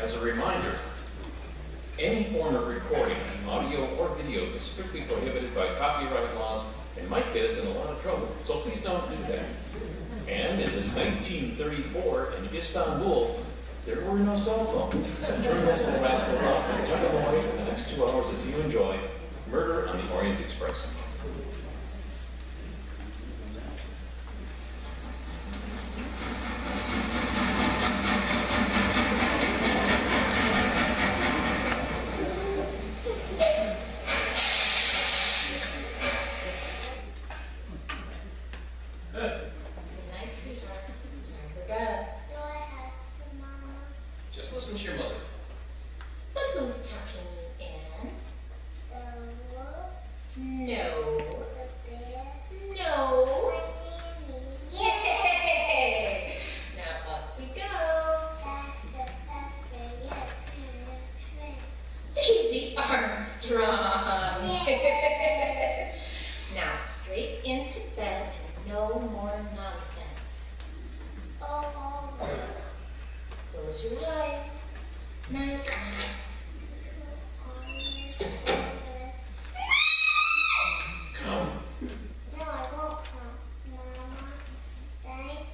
As a reminder, any form of recording, audio or video, is strictly prohibited by copyright laws and might get us in a lot of trouble, so please don't do that. And as it's 1934 in Istanbul, there were no cell phones, so turn those little rascals off and tuck them away for the next 2 hours as you enjoy Murder on the Orient Express. Just listen to your mother. But who's tucking you in? No. No. Yay! Now up we go. Daisy Armstrong. Now straight into bed and no more nonsense. Close your eyes. Night. Come. No, I won't come. Mama, thanks.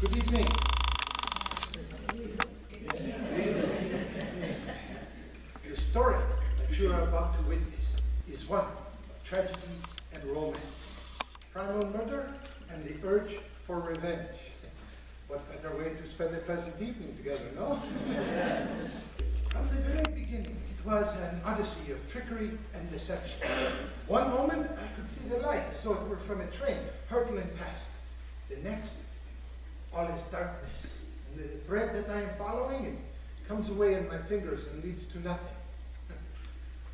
Good evening. The story that you are about to witness is one of tragedy and romance, primal murder and the urge for revenge. What better way to spend a pleasant evening together, no? From the very beginning, it was an odyssey of trickery and deception. One moment, I could see the light as though it were from a train hurtling past. The next, all is darkness. And the thread that I am following, it comes away in my fingers and leads to nothing.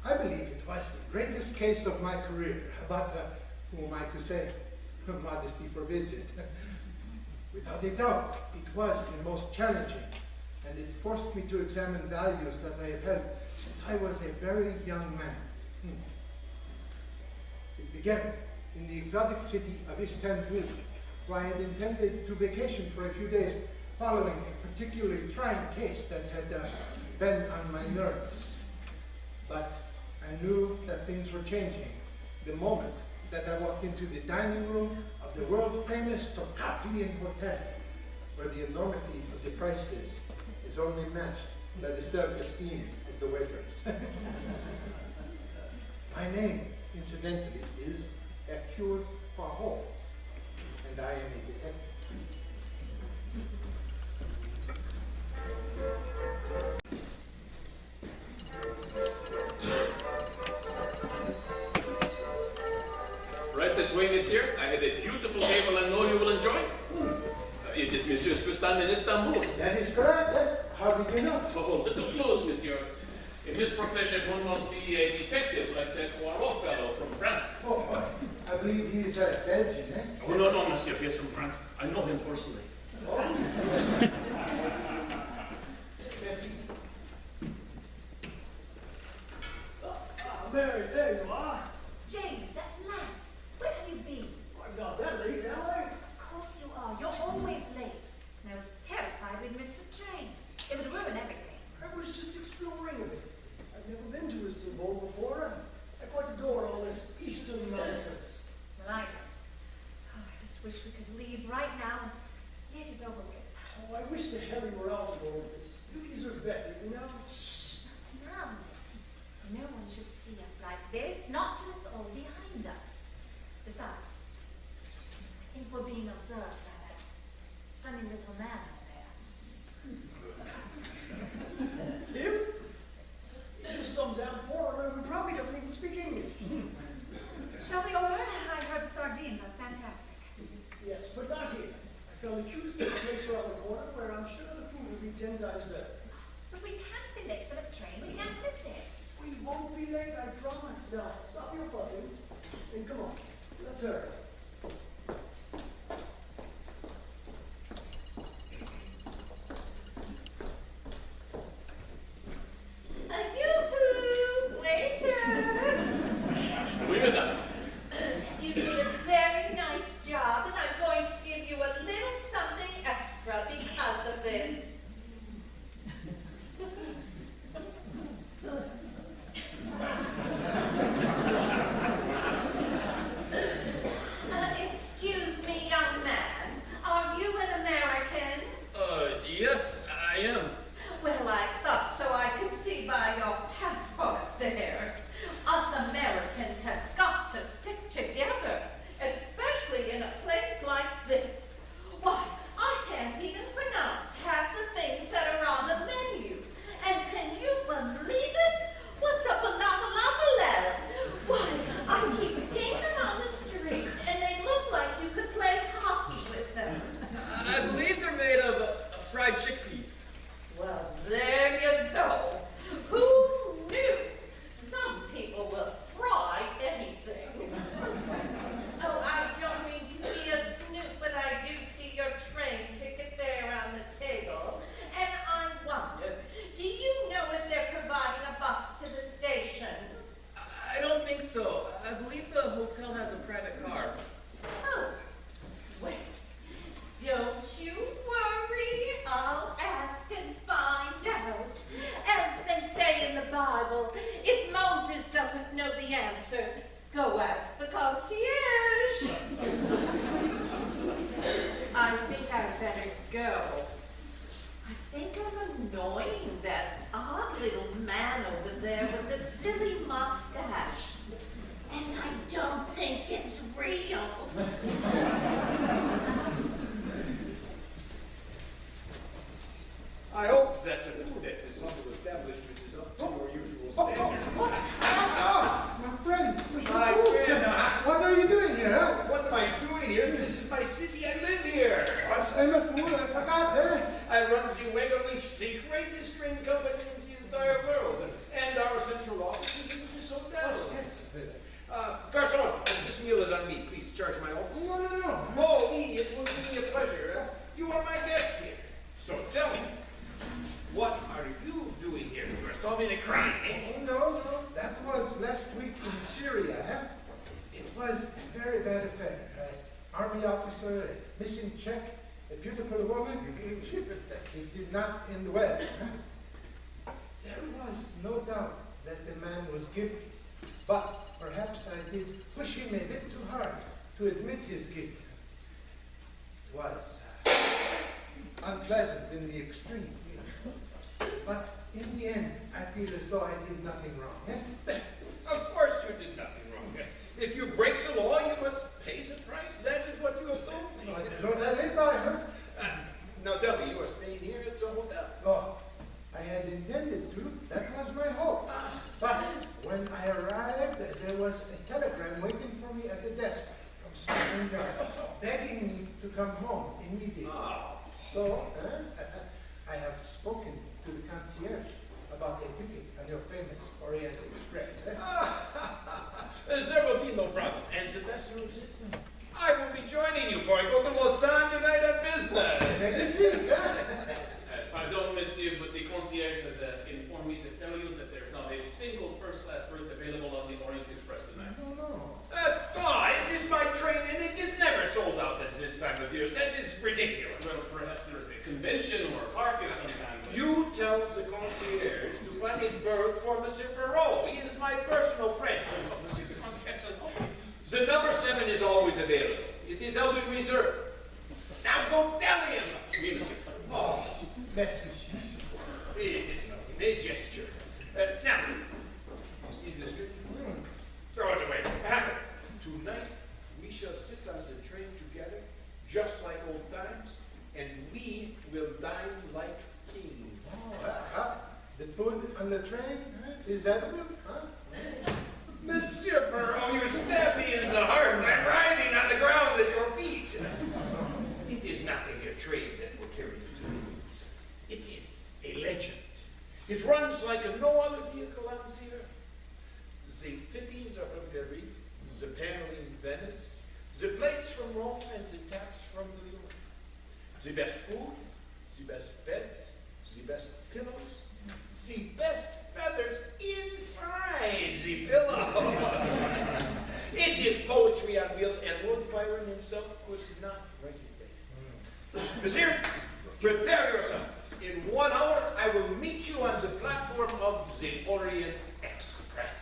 I believe it was the greatest case of my career, but who am I to say? Modesty forbids it. Without a doubt, it was the most challenging, and it forced me to examine values that I have held since I was a very young man. It began in the exotic city of Istanbul, where I had intended to vacation for a few days following a particularly trying case that had been on my nerves. But I knew that things were changing the moment that I walked into the dining room of the world-famous Tocatlian Hotel, where the enormity of the prices is only matched by the self-esteem of the waiters. My name, incidentally, is Hercule Poirot, and I am a detective. Right this way, monsieur. I have a beautiful table I know you will enjoy. It is Monsieur's first time in Istanbul. That is correct. How did you know? Oh, little clues, monsieur. In his profession, one must be a detective like that Poirot fellow from France. Oh, I believe he is Belgian, eh? Oh, no, monsieur. He is from France. I know him personally. Oh. Mary, there you are. James, at last. Where have you been? I'm not that late, am I? Of course you are. You're always late. And I was terrified we'd miss the train. It would ruin everything. I was just exploring a bit. I've never been to Istanbul before. I quite adore all this Eastern nonsense. Well, I don't. Oh, I just wish we could leave right now and get it over with. Oh, I wish the hell we were out of all this. You deserve better, you know? Shh! Now. No one should see us like this, not till it's all behind us. Besides, I think we're being observed by that funny little man out there. Him? He's just some damn foreigner who probably doesn't even speak English. Shall we order? I heard the sardines are fantastic. Yes, but not here. I found a cute little place around the corner where I'm sure the food will be 10 times better. But we can't be late for the train. We can't miss it. We won't be late, I promise. Now, stop your fussing. And come on, let's hurry. Yoo-hoo! Waiter! Oui, madame. You need a so. I believe the hotel has a private car. Oh, well, don't you worry. I'll ask and find out. As they say in the Bible, if Moses doesn't know the answer, go ask the concierge. I think I'd better go. I think I'm annoying that odd little man over there with the silly mustache. And I don't think it's real. I hope that this humble establishment is up to your usual standards. My friend. My friend, What are you doing here, huh? what am I doing here? This is my city. I live here. I'm a fool. I forgot, eh? I run the Waverly, the greatest train company in the entire world, and our central office is in this hotel. Garçon, this meal is on me. Please charge my office. No. Oh, me, it will give me a pleasure. You are my guest here. So tell me, what are you doing here? You are solving a crime, eh? Oh, no. That was last week in Syria, huh? It was a very bad affair. Army officer, missing check, a beautiful woman. It did not end well. Huh? There was no doubt that the man was guilty, but perhaps I did push him a bit too hard to admit his guilt. It was unpleasant in the extreme. But in the end, I feel as though I did nothing wrong. Eh? Of course you did nothing wrong. If you break the law, you must pay the price. That is what you have told me. No, that ain't by her. Now tell me, you are staying here at the hotel? Oh, I had intended to. That was my hope. But when I arrived, there was a telegram waiting for me at the desk from Scotland Yard, begging me to come home immediately. So, I have spoken to the concierge about a ticket on your famous Orient Express. There will be no problem. And the best news is, I will be joining you for I go to Lausanne tonight on business. Magnifique, Pardon, monsieur, but the concierge has informed me to tell you that there's not a single first-class berth available on the Orient Express tonight. No. It is my train, and it is never sold out at this time of year. That is ridiculous. Well, perhaps there's a convention or a party of some kind. but- You tell the concierge to find a berth for Monsieur Perrault. He is my personal friend. Oh, monsieur, the concierge has opened. The number 7 is always available. It is held in reserve. Now go tell him. Oui, monsieur. Oh, Merci. it is nothing. A gesture. Now, you see this here? Throw it away. Tonight, we shall sit on the train together, just like old times, and we will dine like kings. The food on the train is edible, huh? Monsieur Perrault, you stab me in the heart. I'm writhing on the ground at your feet. It is nothing your train that will carry you to the moons. It is a legend. It runs like no other vehicle on the earth. The fittings are from Paris, the paneling Venice, the plates from Rome, and the taps from New York. The best food, the best beds, the best pillows, the best feathers inside the pillows. It is poetry on wheels, and Lord Byron himself could not write it better. Monsieur, prepare yourself. In 1 hour, I will meet you on the platform of the Orient Express.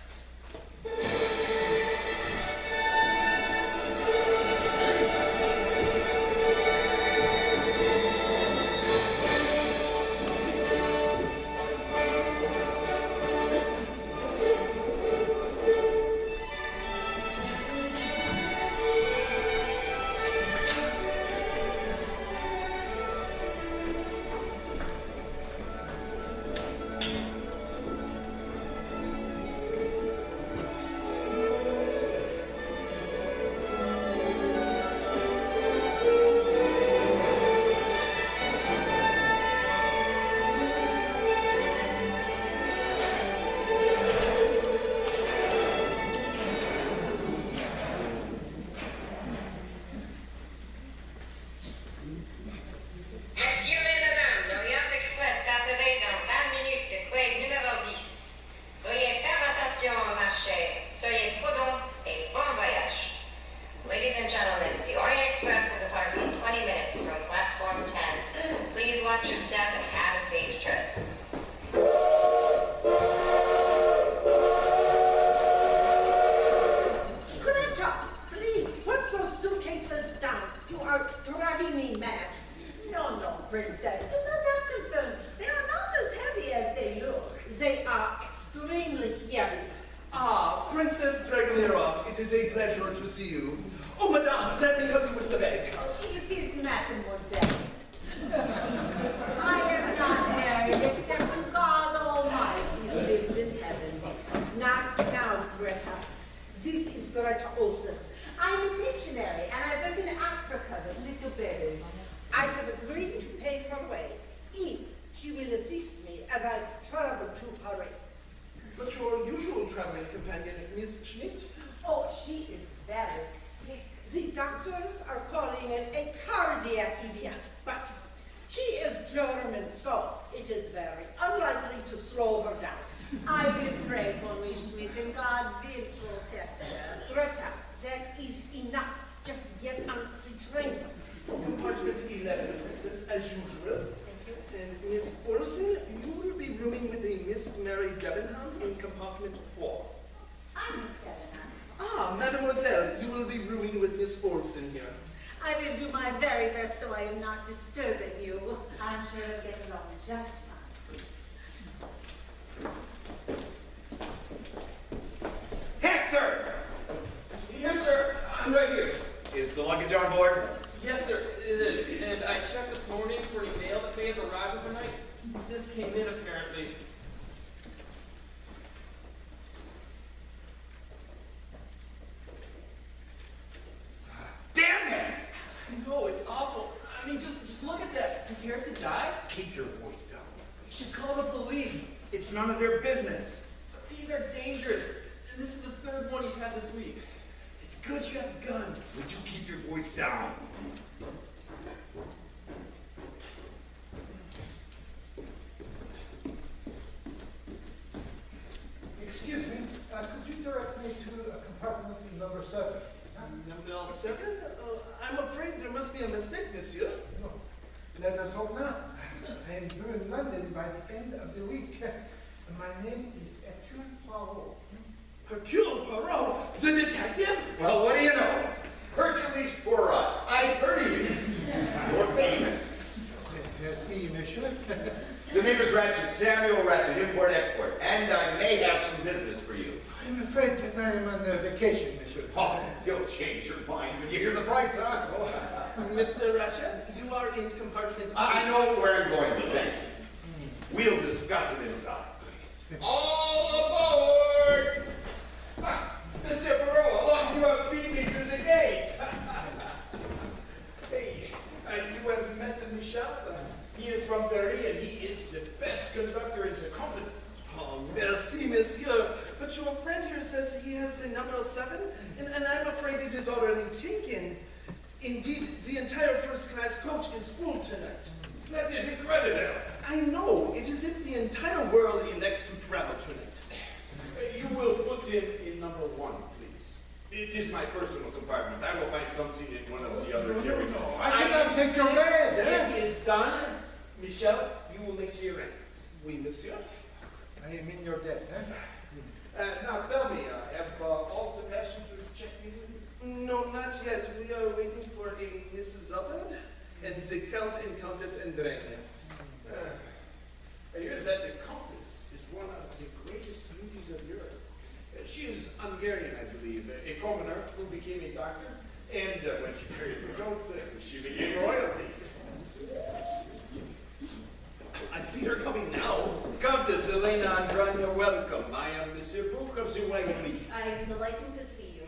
it is a pleasure to see you. Oh, madame, let me help you with the bag. It is mademoiselle. I am not married except to God Almighty who lives in heaven. Now, Greta. This is Greta Olsen. I'm a missionary and I work in Africa with little babies. I have agreed to pay her way if she will assist me as I travel to Paris. But your usual traveling companion, Miss Schmidt? Oh, she is very sick. The doctors are calling it a cardiac event, but she is German, so it is very unlikely to slow her down. I will pray for Miss Schmidt and God will protect her. Greta, that is enough. Just get on the train. Compartment 11, Princess, as usual. Thank you. And Miss Olsen, you will be rooming with a Miss Mary Debenham in compartment 4. I'm Miss Agatha. Ah, mademoiselle, you will be rooming with Miss Olsen here. I will do my very best so I am not disturbing you. I'm sure we'll get along just fine. Hector! Yes, sir. I'm right here. Is the luggage on board? Yes, sir, it is. And I checked this morning for any mail that may have arrived overnight. This came in apparently. Damn it! No, it's awful. I mean, just look at that. Prepared to die? Keep your voice down. You should call the police. It's none of their business. But these are dangerous. And this is the third one you've had this week. It's good you have a gun. Would you keep your voice down? Excuse me, could you direct me to compartment number 7? Number 7? I'm afraid there must be a mistake, monsieur. No. Let us hope not. I am due in London by the end of the week. My name is Hercule Poirot. Hercule Poirot, the detective? Well, what do you know? Hercules Poirot. I've heard of you. You're famous. Merci, monsieur. The name is Ratchet, Samuel Ratchet, import-export. And I may have some business for you. I'm afraid that I am on vacation, monsieur. Oh, you'll change your mind when you hear the price, huh? Mr. Ratchet, you are in compartment 8. I know where I'm going with that. We'll discuss it inside. All aboard! Mr. Poirot, how long you have beat me through the gate? Hey, you have met Michel? He is from Paris and he is the best conductor in the company. Oh, merci, monsieur. But your friend here says he has the number 7, and I'm afraid it is already taken. Indeed, the entire first-class coach is full tonight. That is incredible. I know. It is as if the entire world elects to travel tonight. You will put in number 1, please. It is my personal compartment. I will find something in one of the other carriages. I cannot take your bed. It is done. Michel, you will make your arrangements. Oui, monsieur. I am in your debt, Now tell me, have all the passengers checked in? No, not yet. We are waiting for a Mrs. Upland and the Count and Countess Andrea. I hear that the Countess is one of the greatest beauties of Europe. She is Hungarian, I believe, a commoner who became a doctor, and when she married the Count, she became royalty. I see her coming now. Countess Elena Andrina, welcome. I am Monsieur Book of the Wagon Leaf. I am delighted to see you.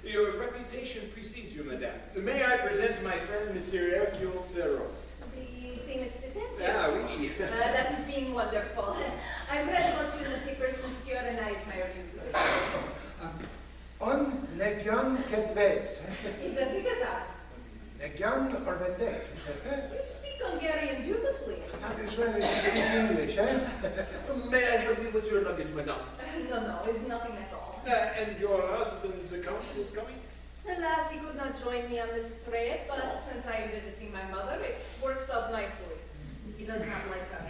Your reputation precedes you, madame. May I present my friend, Monsieur Hercule Poirot? The famous detective. Ah, oui. That has been wonderful. I've read about you in the papers, monsieur, and I admire you. On Legion Kedvez. Is that because Legion or Vendée? you speak Hungarian beautifully? That is well in English, May I help you with your luggage, madame? No, it's nothing at all. And your husband, the Count, is coming? Alas, he could not join me on this trip, but since I am visiting my mother, it works out nicely. He does not like that.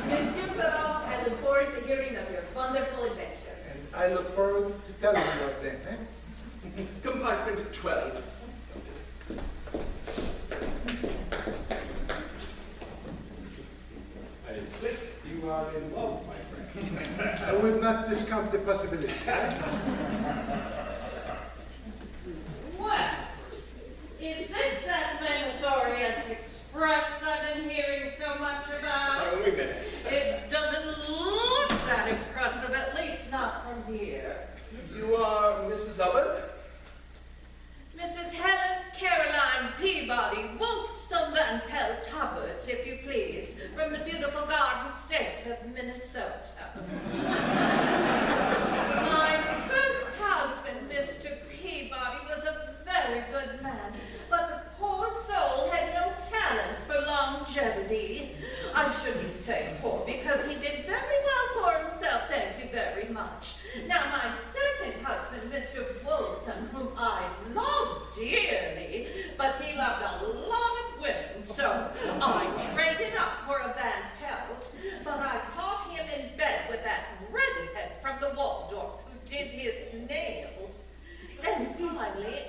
Monsieur Perrault, I look forward to hearing of your wonderful adventures. And I look forward to telling you of them, Compartment 12. I think you are in love, my friend. I would not discount the possibility.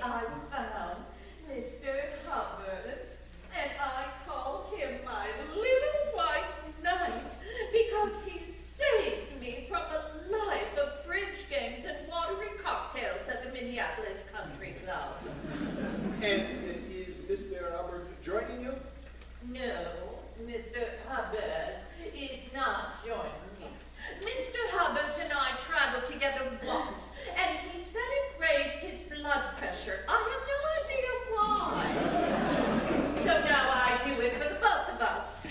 I found Mr. Hubbard, and I call him my little white knight because he saved me from a life of bridge games and watery cocktails at the Minneapolis Country Club. And is Mr. Hubbard joining you? No, Mr. Hubbard is not joining me. Mr. Hubbard and I traveled together once, and he said it raised his blood pressure. I have no idea why. So now I do it for the both of us.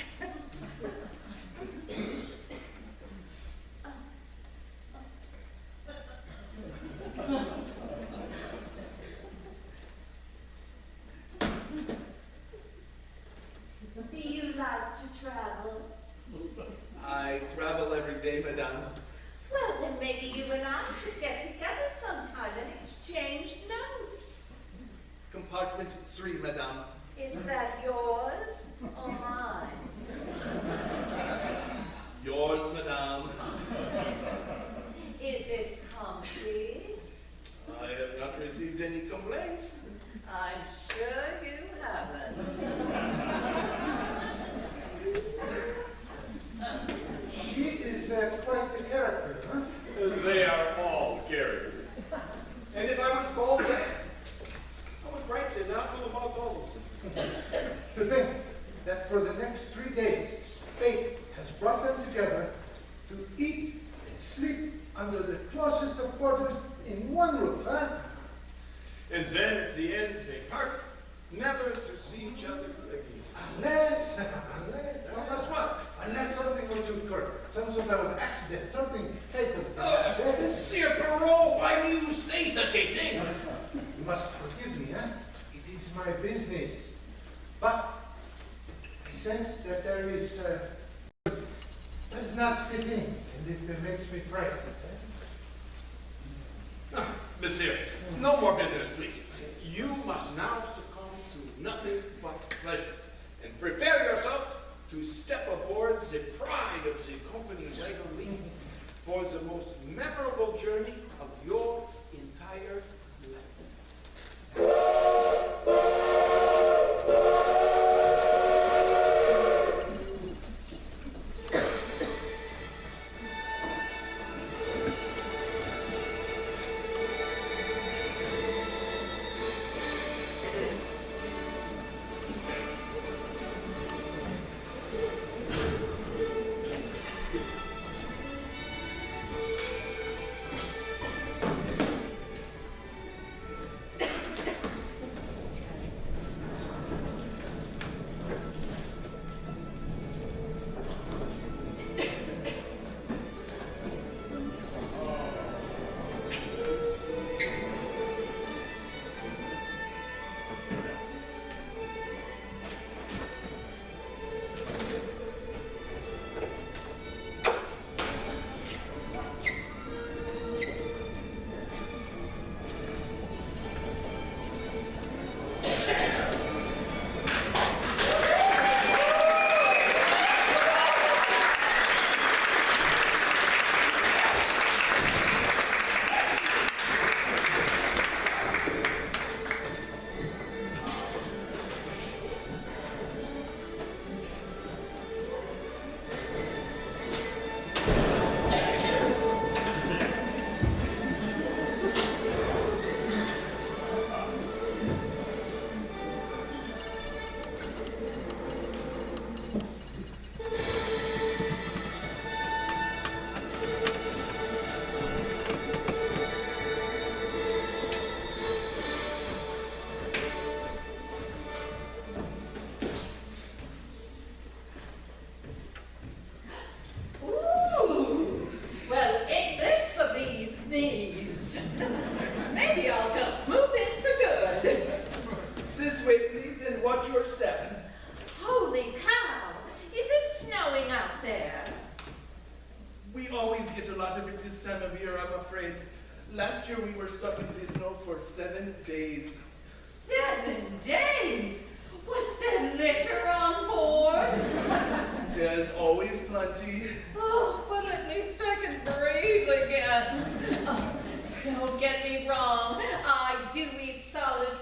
Do you like to travel? I travel every day, madame. Well, then maybe you and I should get together sometime and exchange notes. Compartment 3, madame. Is that yours or mine? Yours, madame. Is it comfy? I have not received any complaints. I'm sure you haven't. She is quite the character, huh? They are all characters. And if I would call them, I would write them out all about those. To think that for the next 3 days, fate has brought them together to eat and sleep under the closest of quarters in one roof, huh? And then at the end, they part, never to see each other again. Unless what? unless something were to occur, some sort of accident, something fatal. Monsieur Perrault, why do you say such a thing? You must forgive me, huh? It is my business. But I sense that there is, does not fit in, and it makes me frightened. Monsieur, no more business, please. You must now succumb to nothing but pleasure, and prepare yourself to step aboard the pride of the company wagon for the most memorable journey of your entire life. Last year we were stuck in the snow for 7 days. 7 days? Was there liquor on board? There's always plenty. Oh, but at least I can breathe again. Oh, don't get me wrong. I do eat solid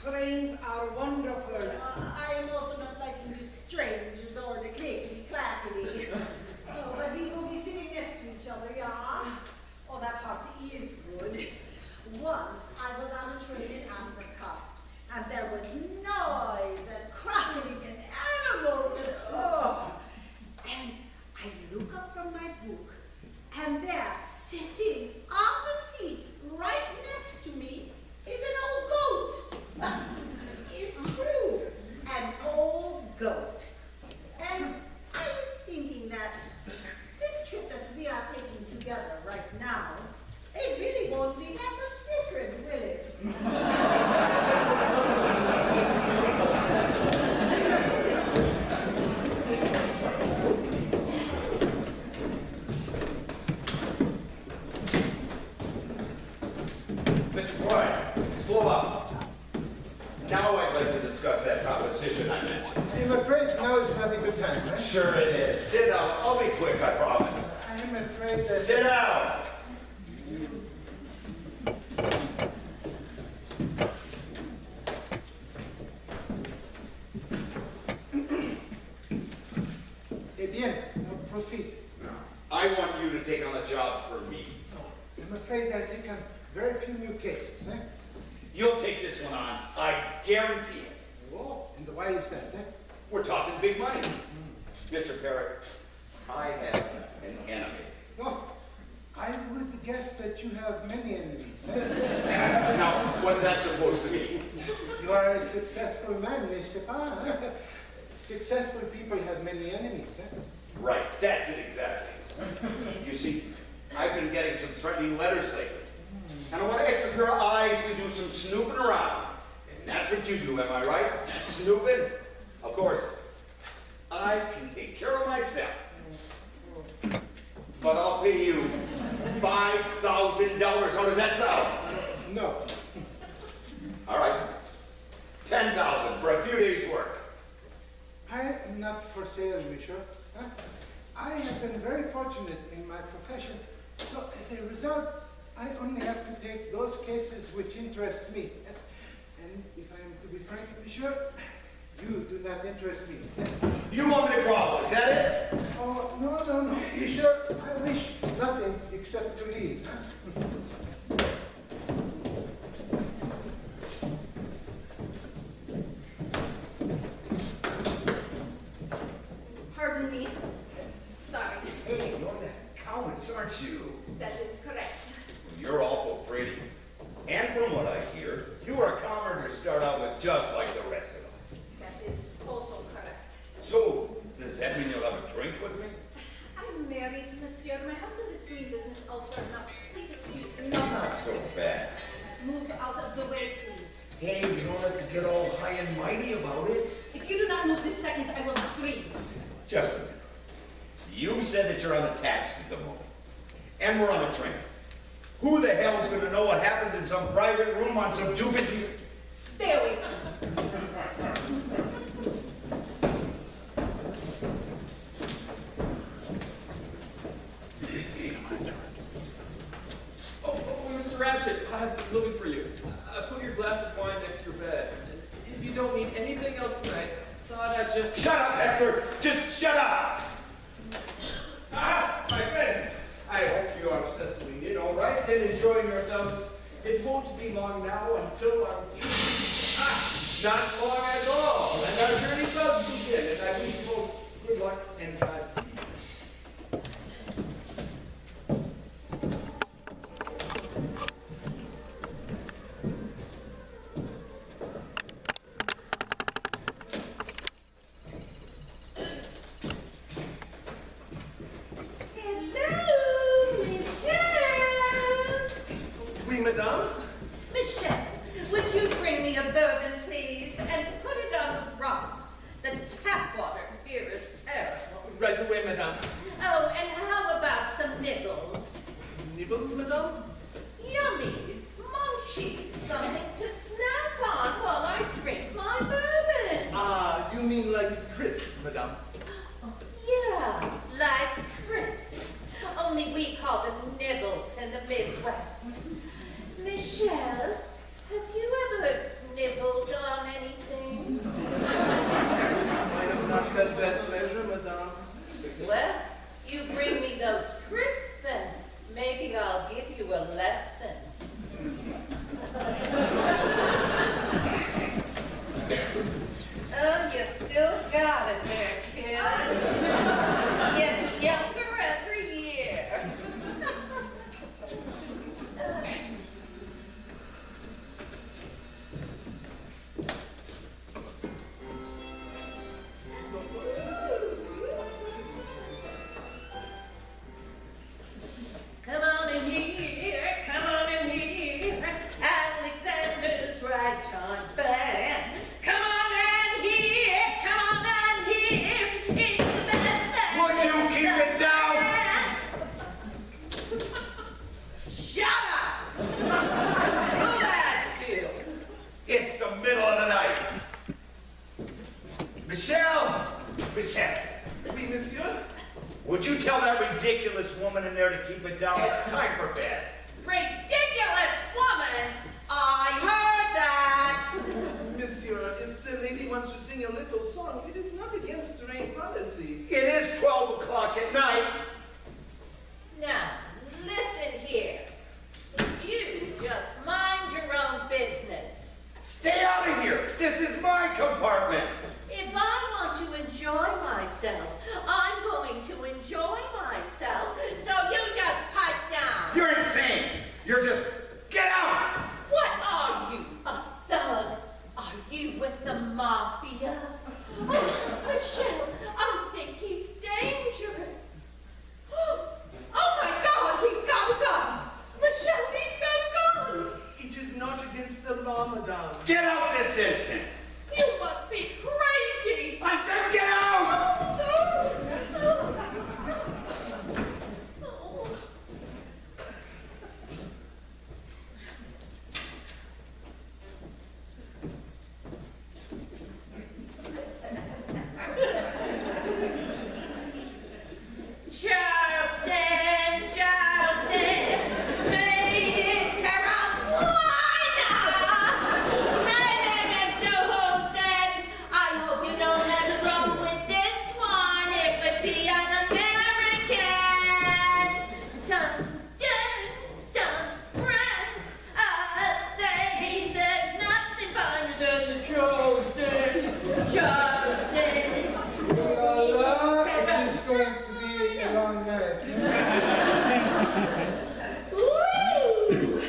Trains are wonderful. I am also not liking to strangers or the clickety-clackety. Oh, but we will be sitting next to each other, yeah? Oh, that party is good. Once I was on a train in Africa, and there was noise and crying and animals and oh. And I look up from my book, and there, sitting on the seat right next to me, is an old goat. It's true, an old goat. And I was thinking that this trip that we are taking together right now, it really won't be that much different, will it? Mr. Bryant, slow up. Now I'd like to discuss that proposition I mentioned. I'm afraid now is not a good time, right? Sure it is. Sit down. I'll be quick, I promise. I'm afraid that... Sit down. Bien, proceed. I want you to take on a job for me. I'm afraid I take on very few new cases, eh? You'll take this one on. I guarantee it. Oh, and why is that, eh? We're talking big money. Mr. Parrott, I have an enemy. No, I would guess that you have many enemies, eh? Now, what's that supposed to mean? You are a successful man, n'est-ce pas? Successful people have many enemies, eh? Right, that's it exactly. You see, I've been getting some threatening letters lately. And I want an extra pair of eyes to do some snooping around. And that's what you do, am I right? Snooping? Of course, I can take care of myself. But I'll pay you $5,000. How does that sound? No. All right. $10,000 for a few days' work. I am not for sale, monsieur. Huh? I have been very fortunate in my profession, so as a result, I only have to take those cases which interest me. And if I am to be frank, monsieur, you do not interest me. You want me to grovel, is that it? Oh, no, monsieur, I wish nothing except to leave. Huh? Pardon me. Sorry. Hey, you're that countess, aren't you? That is correct. You're awful pretty. And from what I hear, you are calmer to start out with just like the rest of us. That is also correct. So, does that mean you'll have a drink with me? I'm married, monsieur. My husband is doing business elsewhere. Now, please excuse me. Not so bad. Move out of the way, please. Hey, you don't have to get all high and mighty about it. If you do not move this second, I will scream. Just a minute. You said that you're on the taxi at the moment. And we're on a train. Who the hell is going to know what happened in some private room on some stupid... Stay away from me. Oh, Mr. Ratchet, I've been looking for you. I put your glass of wine next to your bed. If you don't need anything else tonight, thought I'd just... Shut up, Hector! Just shut up! Ah, my friends, I hope you are settling in all right and enjoying yourselves. It won't be long now until our not long at all, and our journey does begin, and I wish you both good luck and Godspeed. Hello, Michelle. Oui, madame? Michelle, would you bring me a bourbon, please, and put it on the rocks? ragtime band. Come on and hear, come on and hear. It's the best band. Would you keep it down? Shut up! Who that still? It's the middle of the night. Michelle! Michelle! Oui, monsieur? Would you tell that ridiculous woman in there to keep it down? It's time for bed. Ridiculous woman! I heard that! Monsieur, if the lady wants to sing a little song, it is not against strange policy. It is 12 o'clock at night. Now, listen here. You just mind your own business. Stay out of here. This is my compartment. If I want to enjoy myself, I'm going to enjoy myself. So you just pipe down. You're insane. You're just... Get out! What are you, a thug? Are you with the mafia? Oh, Michelle, I think he's dangerous. Oh my God, he's got a gun. Michelle, he's got a gun. It is not against the law, madame. Get out this instant. You must be crazy. I said get out! Charleston, made in Carolina. My name is no Holmes. I hope you don't have trouble with this one. It would be an American. Some friends say there's nothing finer than the Charleston. Well, it is going to be a long night. Woo!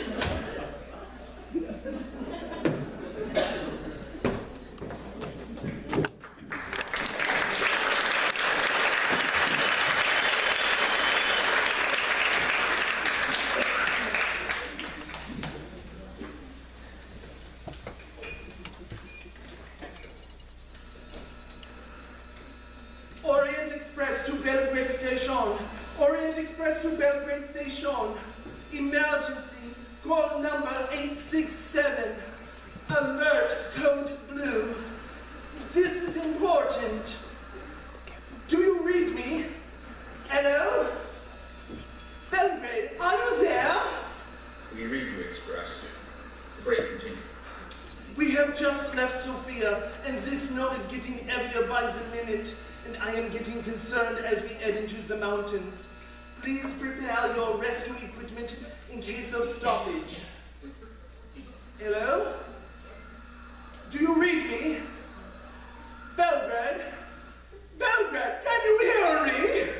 Orient Express to Belgrade Station. Orient Express to Belgrade Station. Emergency. Call number 867. Alert code blue. This is important. Do you read me? Hello? Belgrade, are you there? We read you, Express. Pray continue. We have just left Sofia, and this snow is getting heavier by the minute, and I am getting concerned as we head into the mountains. Please prepare your rescue equipment in case of stoppage. Hello? Do you read me? Belgrade? Belgrade, can you hear me?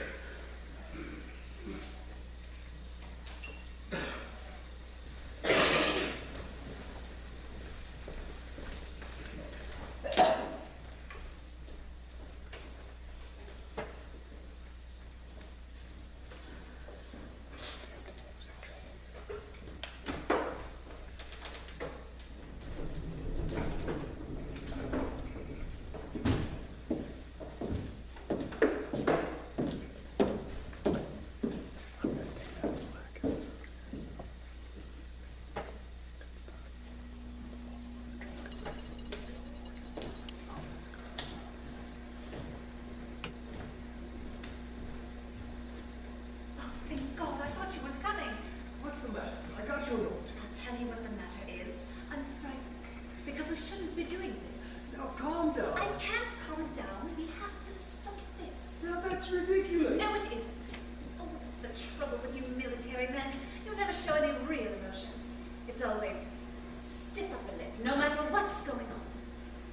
Thank God, I thought you weren't coming. What's the matter? I got your note. I'll tell you what the matter is. I'm frightened. Because we shouldn't be doing this. Now calm down. I can't calm down. We have to stop this. Now that's ridiculous. No, it isn't. Oh, that's the trouble with you military men. You never show any real emotion. It's always stiff upper lip, no matter what's going on.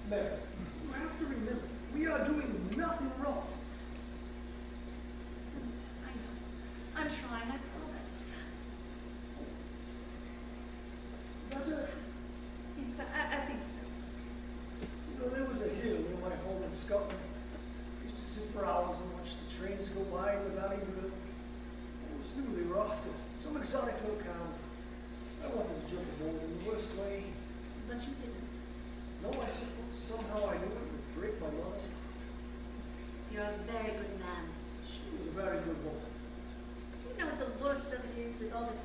Mary, you have to remember, we are doing nothing wrong. I know. I'm trying, I promise. Better, Yes, I think so. you know, there was a hill near my home in Scotland. I used to sit for hours and watch the trains go by without even looking. I always knew they were off to some exotic locale. I wanted to jump aboard in the worst way. But you didn't. Somehow I knew it would break my mother's heart. You're a very good man. She was a very good woman. Do you know what the worst of it is with all this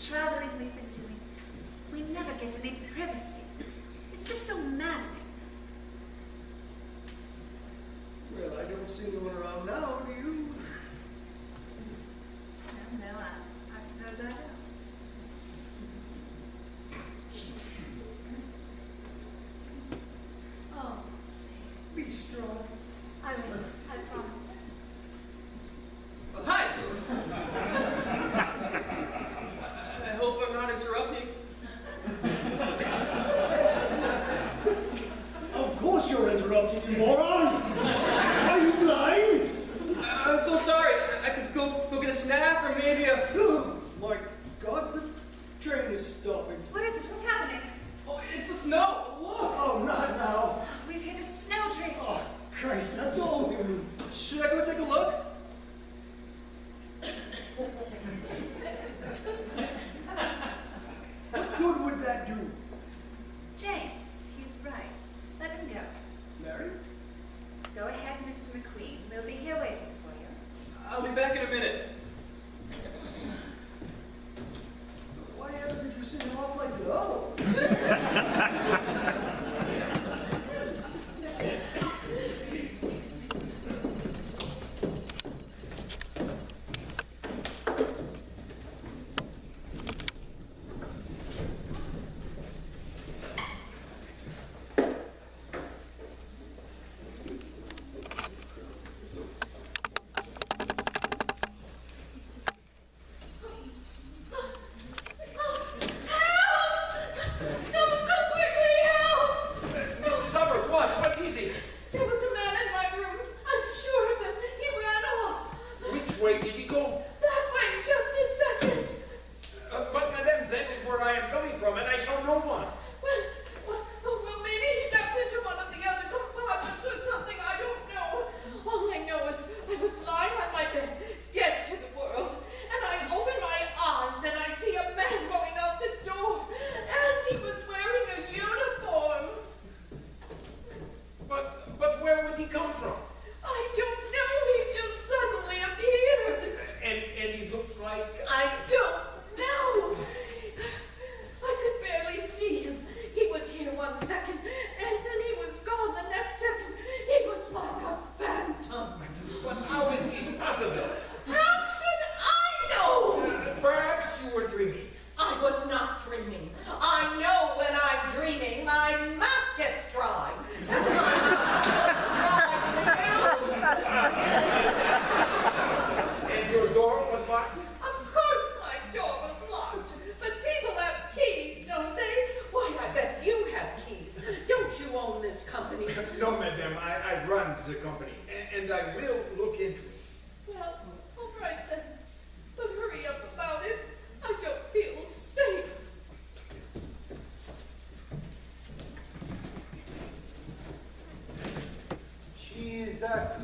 traveling we've been doing? We never get any privacy. It's just so maddening. Well, I don't see one around now, do you? No, I suppose I don't. Oh, Be strong. I will. I promise. Oh, hi! I hope I'm not interrupting. Of course you're interrupting, you moron! Are you blind? I'm so sorry. I could go get a snack or maybe a... Oh, my God, the train is stopping. What is it? What's happening? Oh, it's the snow. Look. Oh, not now. We've hit a snowdrift. Oh, Christ, that's all we need. Should I go take a look? What good would that do? James, he's right. Let him go. Mary? Go ahead, Mr. McQueen. We'll be here waiting for you. I'll be back in a minute. Why haven't you seen him off like that? Oh!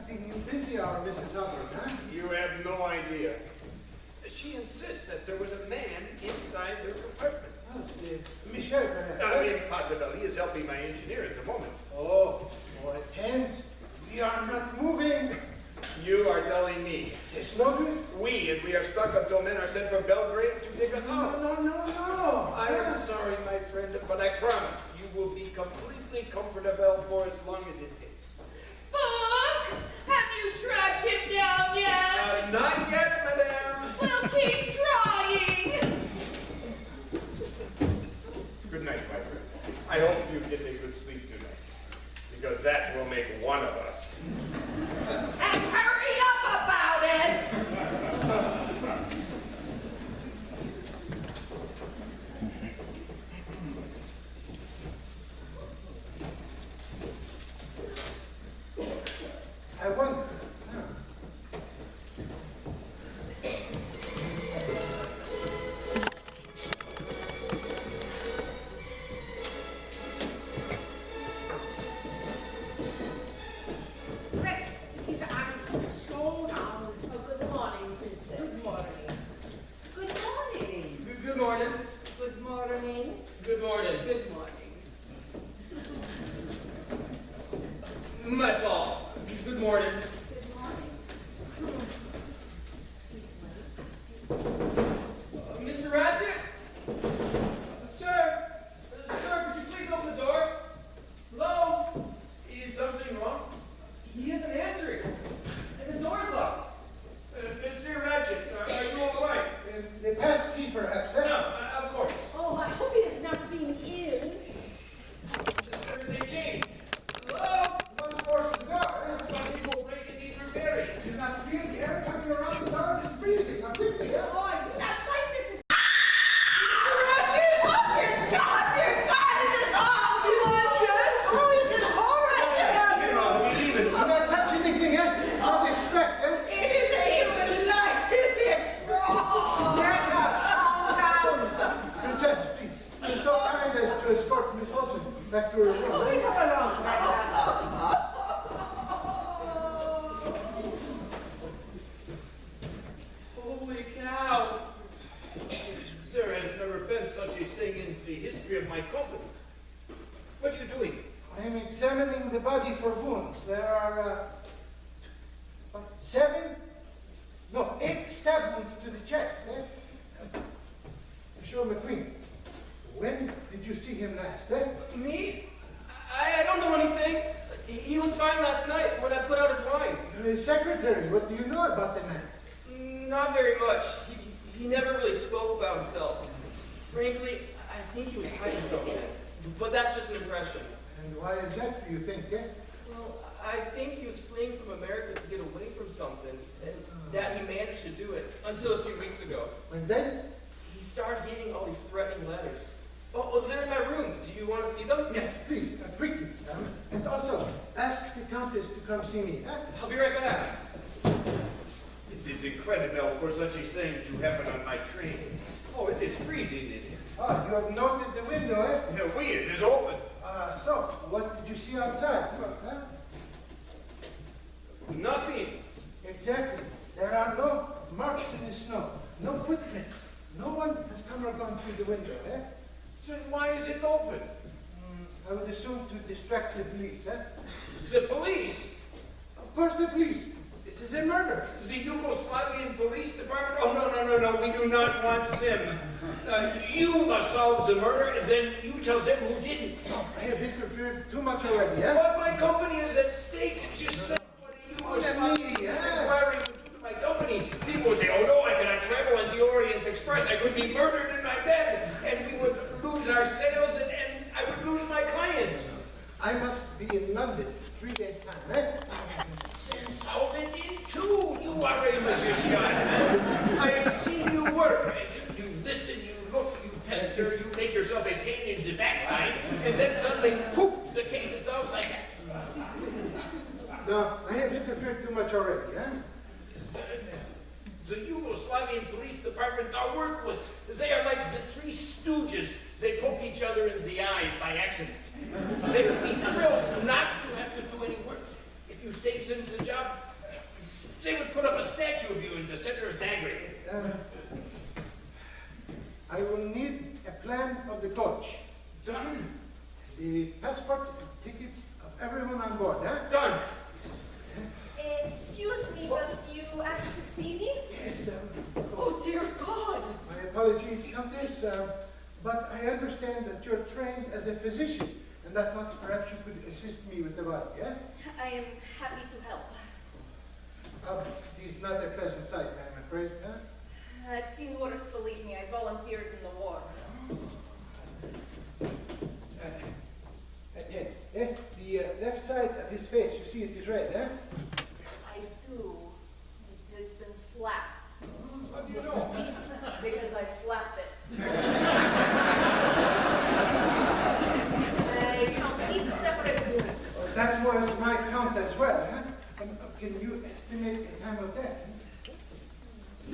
Keeping you busy, our Mrs. Hubbard, huh? You have no idea. She insists that there was a man inside her compartment. Oh, Michel, perhaps. Impossible. He is helping my engineer at the moment. Oh, attend. We are not moving. You are telling me. It's no good. We are stuck until men are sent from Belgrade to dig us out. No. I am sorry, my friend, but I promise you will be completely comfortable for as long as it takes. Buck, have you tracked him down yet? Not yet, madame. Well, keep trying. Good night, my friend. I hope you get a good sleep tonight, because that will make one of us. And hurry up about it. I wonder. Rex, My fault. Good morning. Mr. Ratchet? Sir? Sir, could you please open the door? Hello? Is something wrong? He isn't answering. And the door's locked. Mr. Ratchet, are you all right? The passkey, perhaps, eh? No, of course. Oh, I hope he has not been ill. There's a chain. Hello? One force to go, eh? Some people break it in through Mary. Do you not feel the air coming around the door? It's freezing. Now, quickly, eh? Oh, I do not like this. Mr. Ratchet? Oh, dear God, it is all delicious. Oh, it is horrible. You know, we leave it. Do not touch anything, eh? No disrespect, eh? It is a human life. It is wrong. Calm down. Princess, please. You're so kind as to escort Miss Olsen back to her room, Oh, eh? leave her alone, Greta. Holy cow. There has never been such a thing in the history of my company. What are you doing? I am examining the body for wounds. There are, what, 8 stab wounds to the chest, eh? Monsieur McQueen, when did you see him last, eh? Me? I don't know anything. He was fine last night when I put out his wine. You're his secretary. What do you know about the man? Not very much. He never really spoke about himself. Frankly, I think he was hiding something. But that's just an impression. And why is that, do you think, eh? Well, I think he was fleeing from America to get away from something, and that he managed to do it until a few weeks ago. And then? He started getting all these threatening letters. Oh, they're in my room. Do you want to see them? Yes, please, quickly. And also, ask the Countess to come see me, eh? I'll be right back. It is incredible for such a thing to happen on my train. Oh, it is freezing in here. Oh, you have noted the window, eh? The window is open. So, what did you see outside? Huh? Nothing. Exactly. There are no marks in the snow, no footprints. No one has come or gone through the window, eh? Then why is it open? I would assume to distract the police, eh? The police? Of course the police. This is a murder. The Yugoslavian police department? Oh, no, we do not want them. You must solve the murder, and then you tell them who did it. I have interfered too much already, eh? But my company is at stake. Just say what a Yugoslavian is inquiring into my company. People would say, oh no, I cannot travel on the Orient Express. I could be murdered in my bed, and we would lose our sales, and I would lose my clients. I must be in London 3 days' time, eh? Then solve it in 2. You are a magician. I have seen you work. You listen, you look, you pester, you make yourself a pain in the backside, and then suddenly, poof, the case is solved like that. No, I have interfered too much already, eh? The Yugoslavian police department are worthless. They are like the 3 stooges. They poke each other in the eye by accident. They would be thrilled not to have to do any work. If you saved them the job, they would put up a statue of you in the center of Zagreb. I will need a plan of the coach. Done. The passports and tickets of everyone on board, eh? Done. Excuse me, but you asked to see me? Yes, Oh, dear God. my apologies, Countess, but I understand that you're trained as a physician, and I thought perhaps you could assist me with the body, yeah? I am happy to help. It is not a pleasant sight, I'm afraid, huh? I've seen worse, believe me. I volunteered in the war. Yes, eh? The left side of his face, you see it is red, eh? I do. It has been slapped. How do you know? Because I slapped it. I count 8 separate wounds. That was my count as well, huh? Can you estimate the time of death? I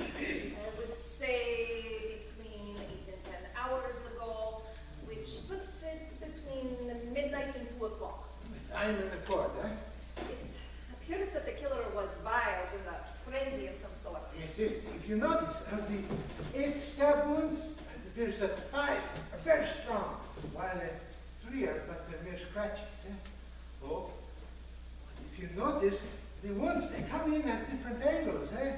would say between 8 and 10 hours ago, which puts it between midnight and 2 o'clock. I'm in accord, huh? It appears that the killer was wild in a frenzy of some sort. Yes, if you notice, of the 8 stab wounds, it appears that 5 are very strong, while 3 are but mere scratches, eh? Oh, if you notice, the wounds, they come in at different angles, eh?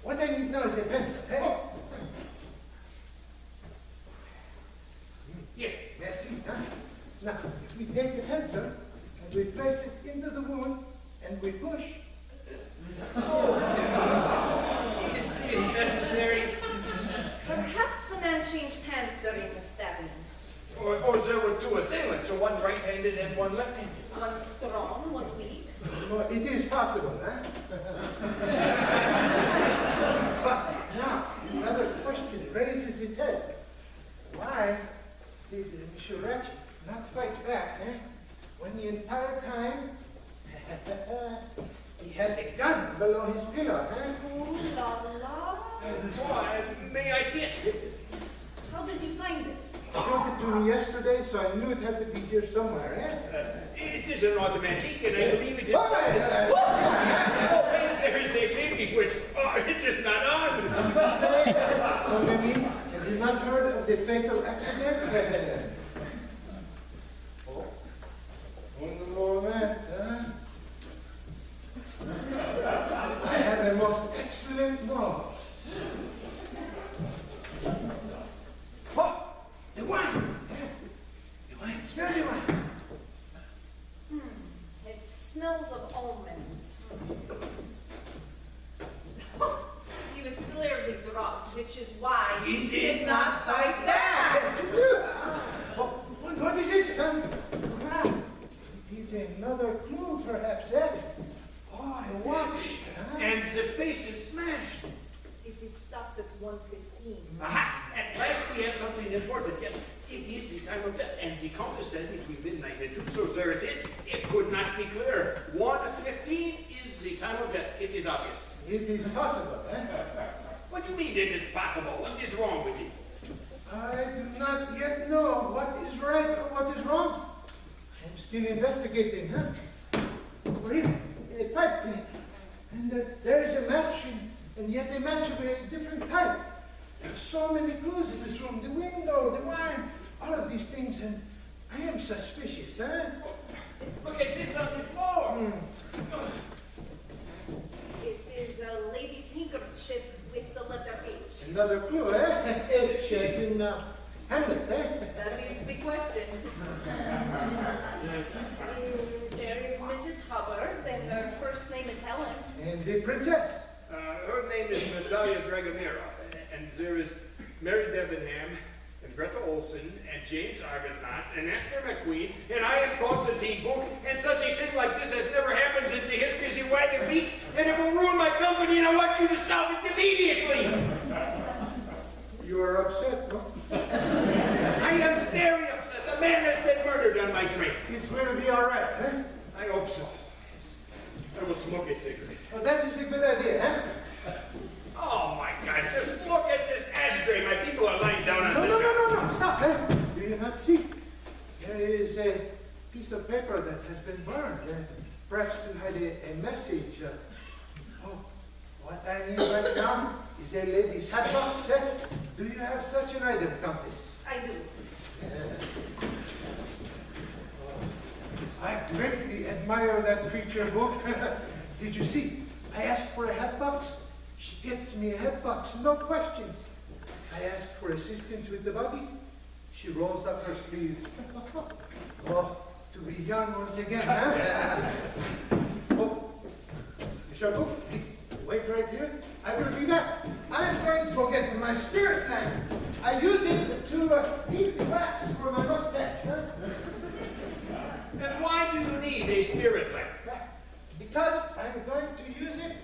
What I need now is a pencil, eh? Oh. Yeah. Merci, huh? Now, if we take the pencil and we place it into the wound and we push. Is necessary. Perhaps the man changed hands during the stabbing. Or there were two assailants, so one right-handed and one left-handed. One strong, one weak. Well, it is possible, huh? But now, another question raises its head. Why did Monsieur Ratchet not fight back, eh? When the entire time he had a gun below his pillow, eh? Ooh la la. Why, may I see it? How did you find it? He showed it to me yesterday, so I knew it had to be here somewhere, eh? It is an automatic, and I believe it is... Oh, there is a safety switch. Oh, it is not on. Have you not heard of the fatal accident? Oh, one moment, huh? I have a most excellent nose. Oh, the wine! The wine, smell the wine. It smells of almonds. He was clearly drunk, which is why He did not fight back. What is this, son? Ah, it is another clue, perhaps, eh? Oh, a watch. Huh? And the face is smashed. it is stopped at 1:15. Aha! At last we have something important. Yes, it is the time of death. And the Countess said between midnight and 2. So there it is. It could not be clearer. 1:15 is the time of death. It is obvious. It is possible, eh? What do you mean it is possible? What is wrong with you? I do not yet know what is right or what is wrong. I'm still investigating, huh? For here, a pipe cleaner. And there is a match, and yet a match of a different type. There are so many clues in this room. The window, the wine, all of these things, and I am suspicious, huh? Look at this on the floor. It is a lady's handkerchief with the letter H. Another clue, eh? H as in Hamlet, eh? That is the question. There is Mrs. Hubbard, and her first name is Helen. And the princess. Her name is Natalia Dragomira. And there is Mary Debenham, and Greta Olson, and James Arbuthnot, and Esther McQueen, and I am Constantine Book, and such a thing like this has never happened since the history of the wagon beat, and it will ruin my company, and I want you to stop it immediately! You are upset, no? I am very upset. The man has been murdered on my train. It will be all right, eh? I hope so. I will smoke a cigarette. Well, that is a good idea, huh? Oh my God, just look at this ashtray. My people are lying down on No, the no, ground. no, no, no, stop, eh? Do you not see? There is a piece of paper that has been burned, perhaps to hide a message. Oh, what I need right now is a lady's hat box, eh? Do you have such an item, Countess? I do. I greatly admire that creature, Book. Did you see? I asked for a hat box. She gets me a hat box, no questions. I asked for assistance with the body. She rolls up her sleeves. Oh, to be young once again, huh? Oh, Mr. Book, please wait right here. I will be back. I'm going to go get my spirit lamp. I use it to heat the wax for my mustache, huh? And why do you need a spirit lamp? Because I'm going to use it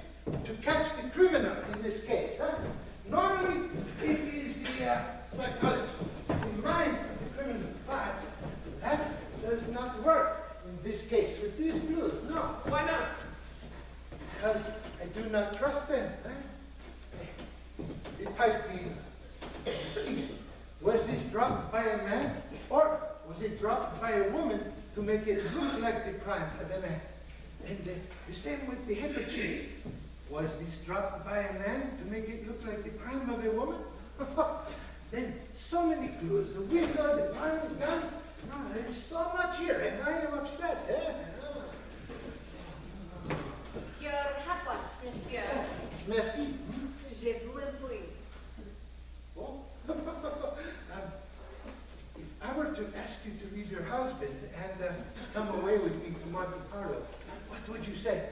to catch the criminal in this case, huh? Normally, it is the psychology, the mind of the criminal, but that does not work in this case with these clues, no. Why not? Because I do not trust them, huh? The pipe cleaner. See, was this dropped by a man, or was it dropped by a woman to make it look like the crime of the man? And the same with the handkerchief. Was this dropped by a man to make it look like the crime of a woman? Then so many clues, the window, the wine, the gun. No, there's so much here, and I am upset. come away with me to Monte Carlo, what would you say?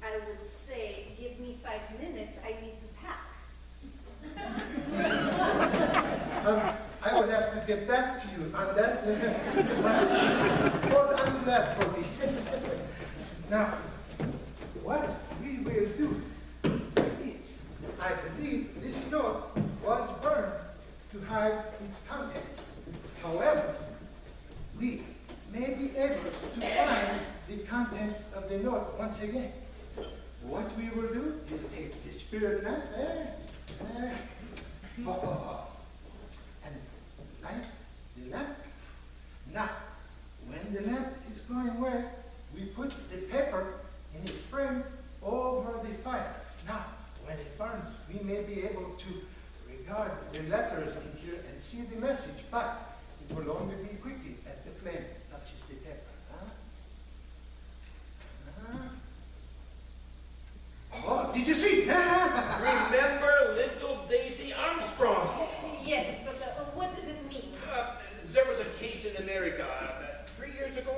I would say, give me 5 minutes, I need to pack. I would have to get back to you on that. Hold on to that for me. Now, what we will do is, I believe this note was burned to hide its contents. However, we may be able to find the contents of the note once again. What we will do is take the spirit lamp and light the lamp. Now, when the lamp is going away, we put the paper in its frame over the fire. Now, when it burns, we may be able to regard the letters in here and see the message, but it will only be quickly as the flame touches the paper. Oh, did you see? Remember little Daisy Armstrong? Yes, but what does it mean? There was a case in America 3 years ago.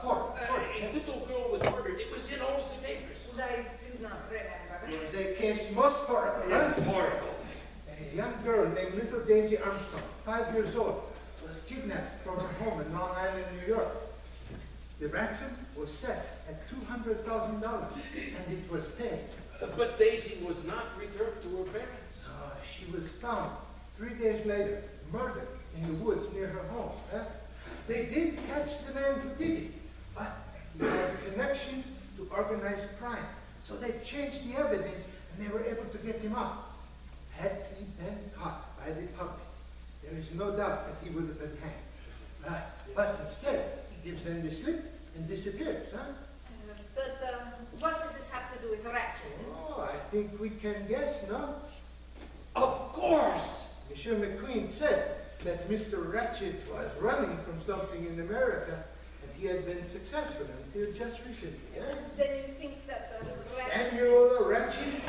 Four. A little girl was murdered. It was in all the papers. I do not remember. The case most horrible. Horrible. A young girl named Little Daisy Armstrong, 5 years old, was kidnapped from her home in Long Island, New York. The ransom was set at $200,000, and it was paid. But Daisy was not returned to her parents. She was found 3 days later, murdered in the woods near her home. They did catch the man who did it, but he had connections to organized crime. So they changed the evidence, and they were able to get him out. Had he been caught by the public, there is no doubt that he would have been hanged. But instead, he gives them the slip and disappears. But what does this have to do with Ratchet? Oh, I think we can guess, no? Of course! Monsieur McQueen said that Mr. Ratchet was running from something in America, and he had been successful until just recently. Then you think that Ratchet... Samuel Ratchet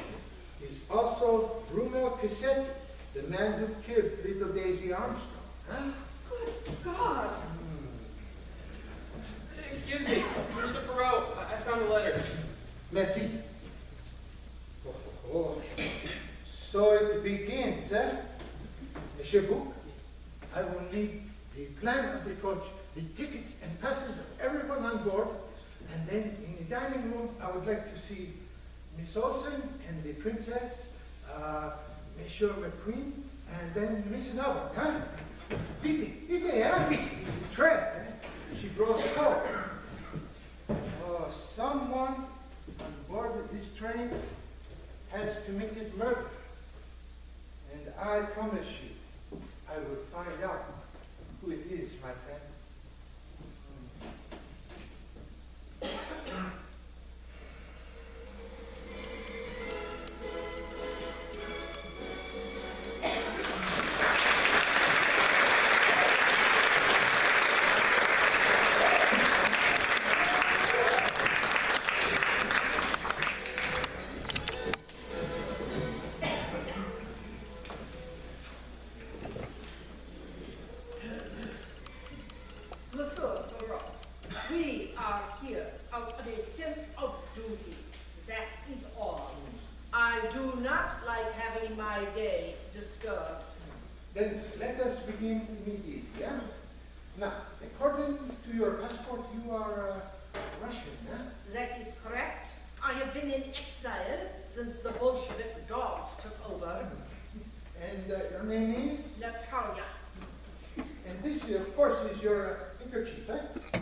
is also Bruno Cassette, the man who killed little Daisy Armstrong. Good God! Excuse me, Mr. Perot, I found the letters. Merci. Oh. So it begins, Monsieur Book, I will need the plan of the coach, the tickets and passes of everyone on board, and then in the dining room, I would like to see Miss Olsen and the princess, Monsieur McQueen, and then Mrs. Albert, Tread, she grows cold. Oh, someone on board of this train has committed murder. And I promise you, I will find out who it is, my friend. Then let us begin immediately, yeah? Now, according to your passport, you are Russian, huh? That is correct. I have been in exile since the Bolshevik dogs took over. And your name is? Natalia. And this, of course, is your handkerchief, eh?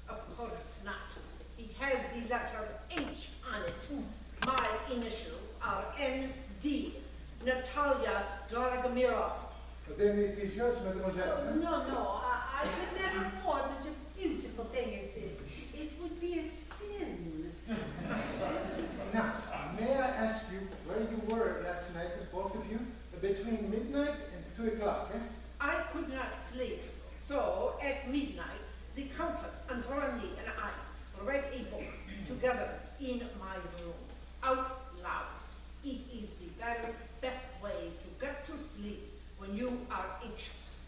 Of course not. It has the letter H on it. My initials are N.D. Natalia Dragomirov. But then it is yours, mademoiselle. Oh, no. I could never afford such a beautiful thing as this. It would be a sin. Now, may I ask you where you were last night, both of you, between midnight and 2 o'clock, eh? I could not sleep. So, at midnight, the Countess Androni and I read a book together in my room, out loud. It is the very best way to get to sleep when you are anxious.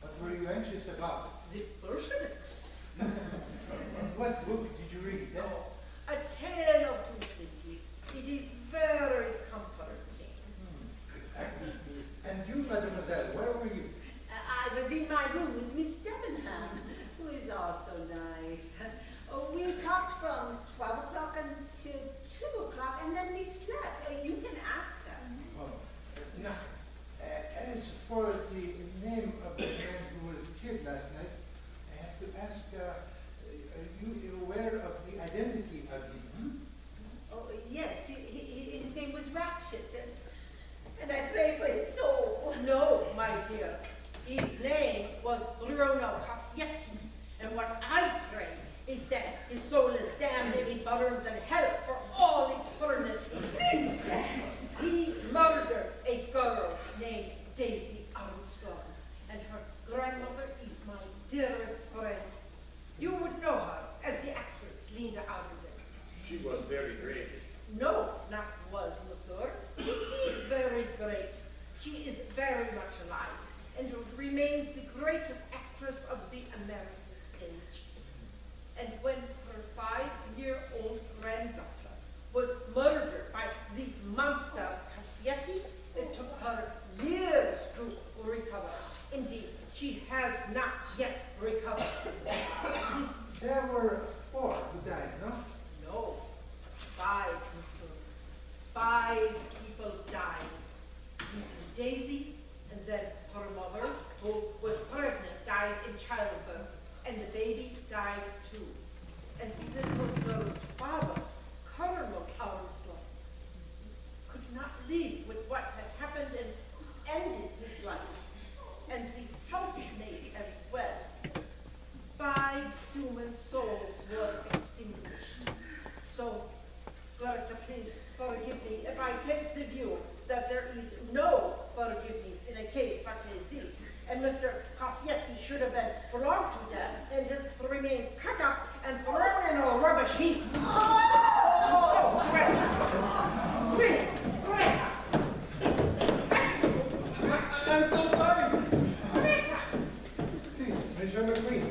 What were you anxious about? The Bolsheviks. What book did you read? Oh, A Tale of Two Cities. It is very comforting. And you, mademoiselle, where were you? I was in my room with Miss Debenham, who is also nice. We talked from 12 o'clock until 2 o'clock, and then we slept. You can ask her. Oh, now, as for the name of the man who was killed last night, I have to ask, are you aware of the identity of him? Oh, yes, his name was Ratchet, and I pray for his soul. No, my dear, his name was Bruno Cassietti, and what I pray is that his soul is damned in burns and hell for all eternity. Princess! He murdered a girl named Daisy Armstrong, and her grandmother is my dearest friend. You would know her as the actress Linda Alderton. She was very great. No, not was, monsieur. She is very great. She is very much alive and remains the greatest actress of the American stage. And when her 5-year-old granddaughter was murdered by this monster Cassietti, it took her years to recover. Indeed, she has not yet recovered. There were 4 who died, no? No, 5, monsieur. 5 people died. Daisy, and then her mother, who was pregnant, died in childbirth, and the baby died too. And the little girl's father, Colonel Armstrong, could not live with what had happened and ended his life. And the housemaid as well. 5 human souls were extinguished. So, Bertha, please forgive me if I take the view that there is no forgiveness in a case such as this, and Mr. Cassietti should have been brought to death and his remains cut up and thrown in a rubbish heap. Oh, Greta! Please, Greta! I'm so sorry. Greta! Please, Monsieur McQueen,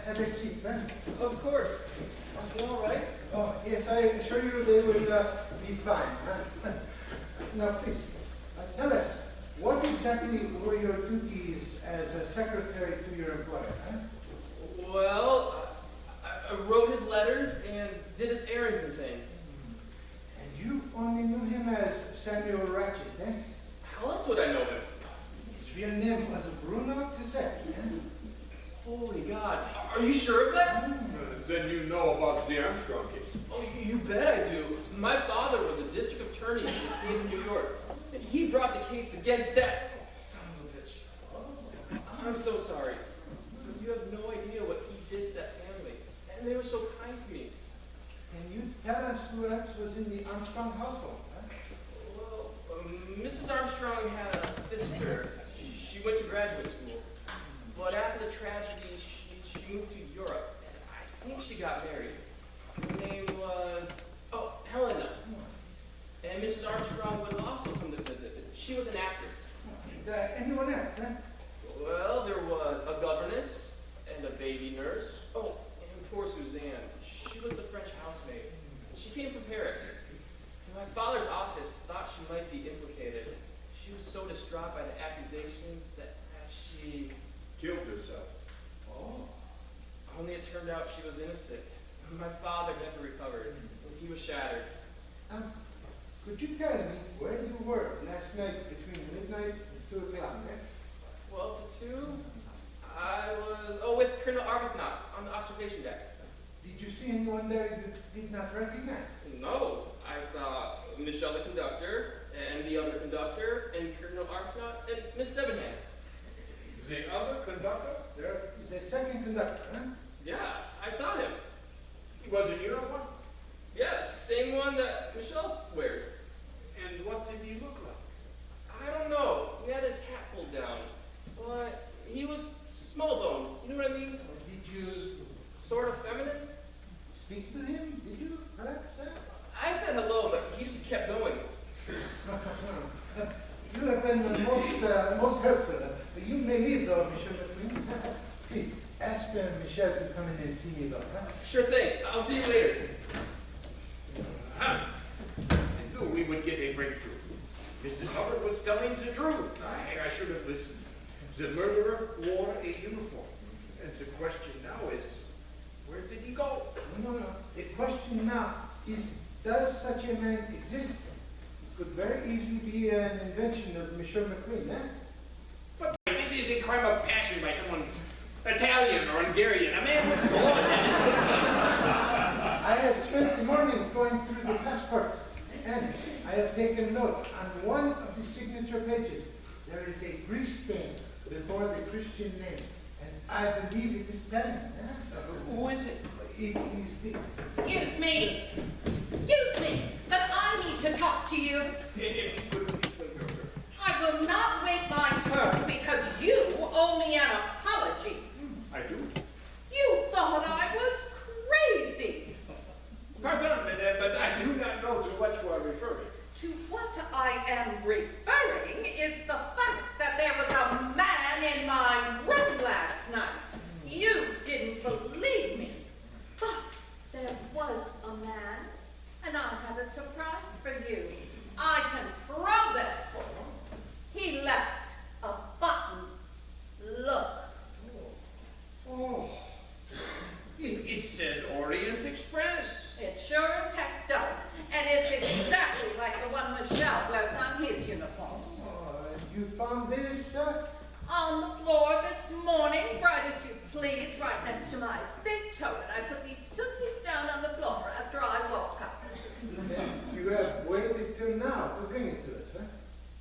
have a seat, huh? Of course. Are you all right? Oh, yes, I assure you they will be fine. Huh? Now, please, tell us, what exactly were your duties as a secretary to your employer? Huh? Well, I wrote his letters and did his errands and things. And you only knew him as Samuel Ratchet, eh? How else would I know him? His real name was Bruno Cassietti, eh? Holy God. Are you sure of that? Then you know about the Armstrong case. Oh, you bet I do. My father was a district attorney in the state of New York, and he brought the case against that son of a bitch. I'm so sorry. You have no idea what he did to that family, and they were so kind to me. Can you tell us who else was in the Armstrong household? Huh? Well, Mrs. Armstrong had a sister. She went to graduate school, but after the tragedy, she moved to Europe, and I think she got married. Her name was, Helena. And Mrs. Armstrong would also come to visit. She was an actress. Anyone else, huh? Well, there was a governess and a baby nurse. Oh, and poor Suzanne. She was the French housemaid. She came from Paris. My father's office thought she might be implicated. She was so distraught by the accusations that she Killed herself. Oh. Only it turned out she was innocent. My father never recovered. He was shattered. Could you tell me where you were last night between midnight and 2 o'clock, eh? 12 to 2? I was, with Colonel Arbuthnot on the observation deck. Did you see anyone there you did not recognize? No. I saw Michelle the conductor, and the other conductor, and Colonel Arbuthnot, and Miss Debenham. The other conductor? There is a second conductor, huh? Yeah, I saw him. He was in uniform? Yes, same one that Michelle wears. And what did he look like? I don't know. He had his hat pulled down. But he was small boned. You know what I mean? Did you Sort of feminine? speak to him? Did you, perhaps? I said hello, but he just kept going. You have been most helpful. You may leave, though, Monsieur McQueen. Please, ask Michelle to come in and Theodore, huh? Sure thing. I'll see you later. I knew we would get a breakthrough. Mrs. Hubbard was telling the truth. I should have listened. The murderer wore a uniform. And the question now is, where did he go? No. The question now is, does such a man exist? It could very easily be an invention of Monsieur McQueen, eh? But it is a crime of passion by someone Italian or Hungarian. A man with blood and I have spent the morning going through the passport, and I have taken note on one of the signature pages. There is a grease stain before the Christian name, and I believe it is Italian. Eh? who is it? It is the... Excuse me, but I need to talk to you. I will not wait my turn because you owe me an apology. I do. You thought I was crazy. Pardon, madame, but I do not know to what you are referring. To what I am referring is the fact that there was a man in my room last night. You didn't believe me, but there was a man, and I have a surprise for you. I can prove it. He left a button. Look. Oh. It says Orient Express. It sure as heck does. And it's exactly like the one Michelle wears on his uniforms. You found this, sir? On the floor this morning, right as you please, right next to my big toe. And I put these tootsies down on the floor after I woke up. You have waited till now to bring it to us, huh?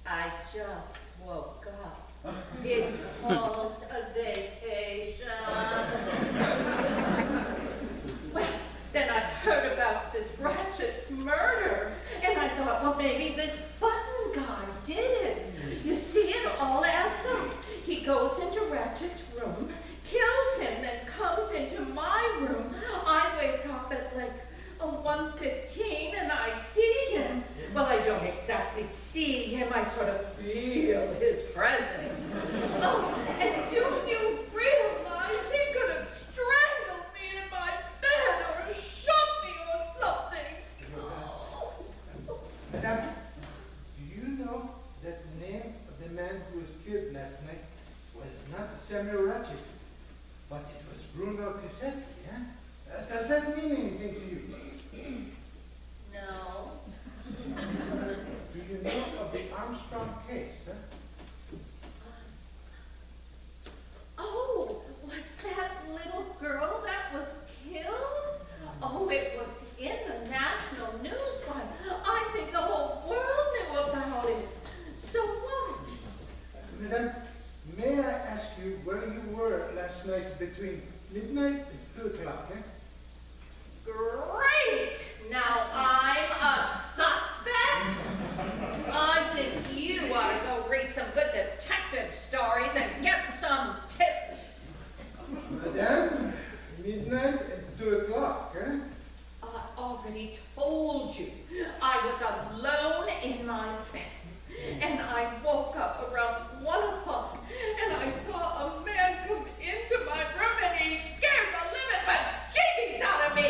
I just woke up. It's called a vacation. Well, then I heard about this Ratchet's murder, and I thought, well, maybe this button guy did it. You see, it all adds up. He goes into Ratchet's room, kills him, then comes into my room. I wake up at like 1:15, and I see him. Well, I don't exactly see him. I sort of feel his presence. Oh, and do you realize he could have strangled me in my bed or shot me or something? Madame, do you know that the name of the man who was killed last night was not Samuel Ratchet, but it was Bruno Cassetti, huh? Does that mean anything to you? No. Do you know of the Armstrong case, huh? Oh, was that little girl that was killed? Oh, it was in the national news. Why, I think the whole world knew about it. So what? Madame, may I ask you where you were last night between midnight and 2 o'clock, eh? Great! Now I'm a suspect? I think you ought to go read some good detective stories and get some tips. Madame, midnight and 2 o'clock, eh? I already told you I was alone in my bed. And I woke up around 1 o'clock and I saw a man come into my room and he scared the living bejeebies out of me.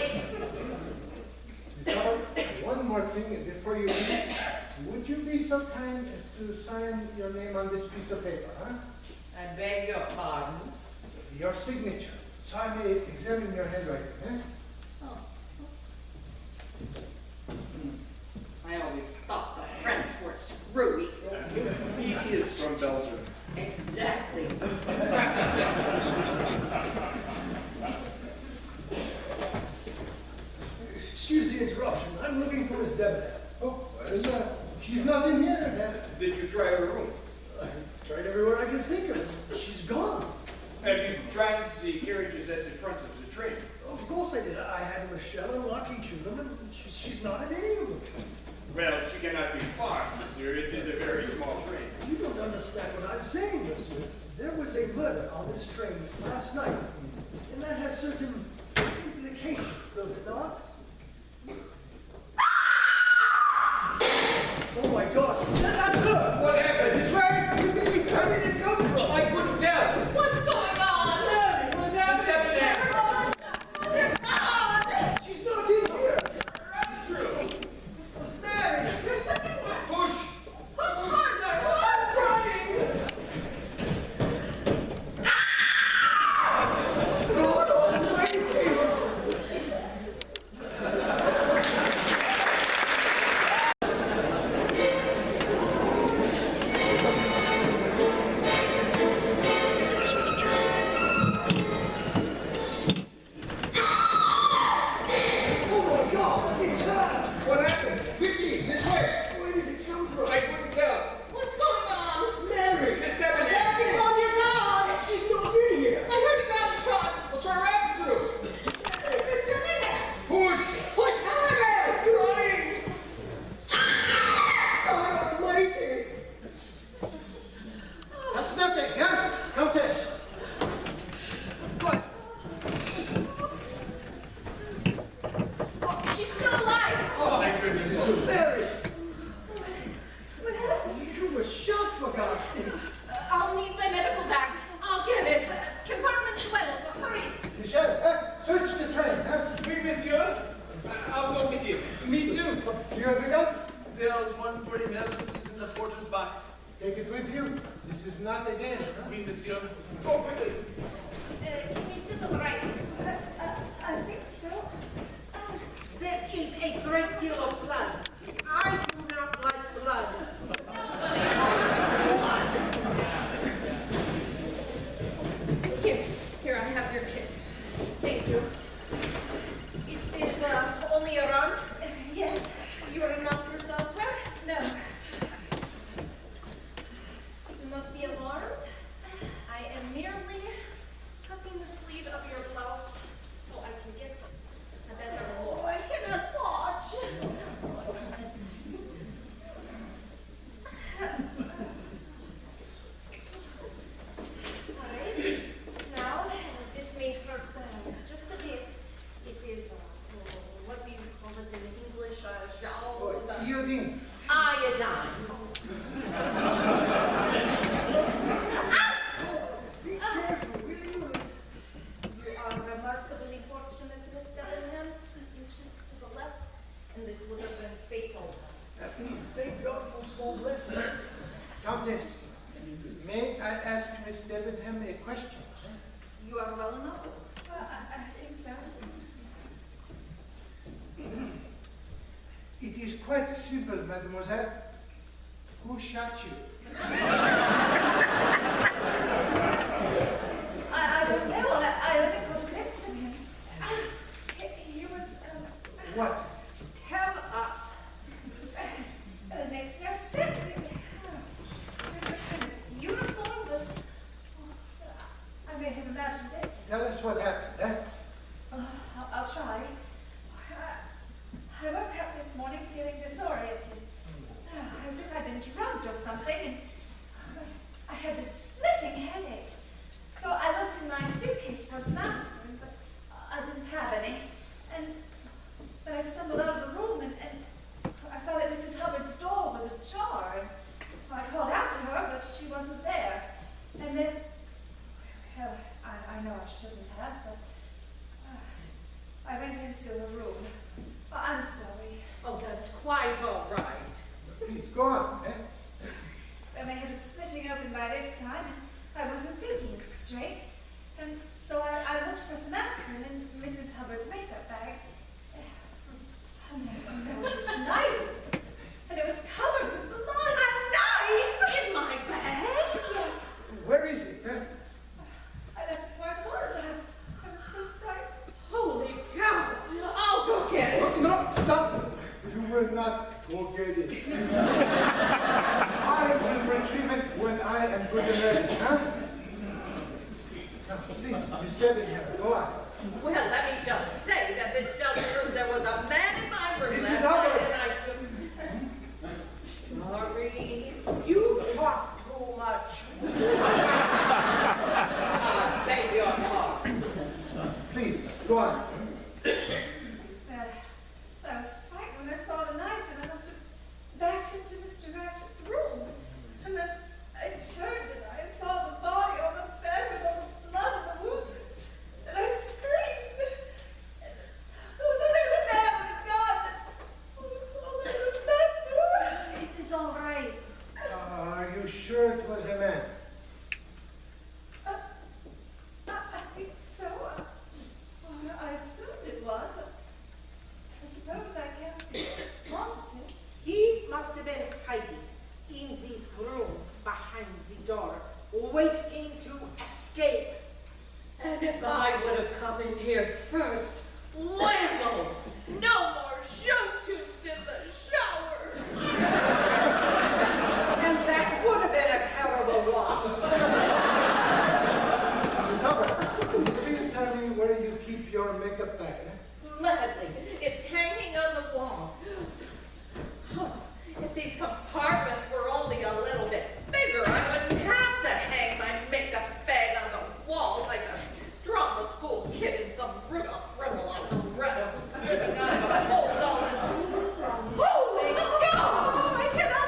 One more thing before you leave. Would you be so kind as to sign your name on this piece of paper, huh? I beg your pardon. Your signature, so I may examine your handwriting, eh? Oh. I always thought the French were screwy. He is from Belgium. Exactly. Excuse the interruption. I'm looking for Miss Debonair. Oh, well, she's not in here, then. Did you try her room? I tried everywhere I could think of. She's gone. Have you tried the carriages that's in front of the train? Of course I did. I had Michelle unlock each of them, and she's not in any of them. Well, she cannot be far, sir. It is a very small train. You don't understand what I'm saying, mister. There was a murder on this train last night, and that has certain implications, does it not? Oh my God! That's her! What happened? This way! Where did it come from? I couldn't tell. What's going on? What's happening? There Oui, monsieur. I'll go with you. Me too. Do you have a gun? There's 140 emergencies in the porter's box. Take it with you. This is not a game. Huh? Oui, monsieur. Go quickly. Can you sit on the right? I think so. There is a great deal of blood. I do not like blood. Here I have your kit. Thank you. It is only a run? Yes. You are not hurt elsewhere? No. Do not be alarmed. I am merely tucking the sleeve of your blouse so I can get a better look. I cannot watch. Alright. Now, this may hurt just a bit. It is, what do you call it in English? Jowl? Iodine. Iodine. Be careful, will you? You are remarkably fortunate, Miss Bellingham. 2 inches to the left, and this would have been fatal. That means thank God for small blessings. Countess, may I ask Miss Debenham a question? You are well enough. I think so. It is quite simple, mademoiselle. Who shot you? I don't know. I only caught a glimpse of him. He was, What? tell us. It makes no sense. There's a kind of uniform, but I may have imagined it. Tell us what happened, eh? I'll try. I woke up this morning feeling disoriented, as if I'd been drugged or something, and I had this splitting headache. So I looked in my suitcase for some aspirin, but I didn't have any. And then I stumbled out of the room, and I saw that Mrs. Hubbard's door was ajar, and so I called out to her, but she wasn't there. And then, well, I know I shouldn't have, but I went into the room. Oh, I'm sorry. Oh, that's quite all right. Please go on, eh? And my head was splitting open by this time, and I wasn't thinking straight. And so I looked for some aspirin in Mrs. Hubbard's makeup bag. And there was this knife, and it was covered with blood. A knife in my bag? Yes, Where is it, eh? I left it where it was. I was so frightened. Holy cow! I'll go get it. Oh, no, stop! You will not go get it. I will retrieve it when I am good and ready, huh? Now, please, Miss Debenham, go on. Well, let me just say that this does prove there was a man in my room Mrs. last night, Hubbard. and I couldn't. Sorry, you talk too much. I beg your pardon. Please, go on. I was frightened when I saw the knife, and I must have backed into Mr. Ratchet's room. And then I turned, and I saw the body on the bed with all the blood and the wounds. And I screamed. And then there was a man with a gun. Oh, it's all I remember. It is all right. Are you sure it was a man? I think so. I assumed it was. I suppose I can't be positive. He must have been hiding in this room behind the door, waiting to escape. And if I would have come in here first, whammo! No more show tunes in the shower! And that would have been a terrible loss. Miss Hubbard, please tell me where you keep your makeup bag, eh? Gladly, it's hanging on the wall. If these compartments were only a little bit bigger, I wouldn't have to hang my makeup bag on the wall like a drama school kid in some Rudolph Rimmel operetta who's living out of a hole all in. Holy God! I cannot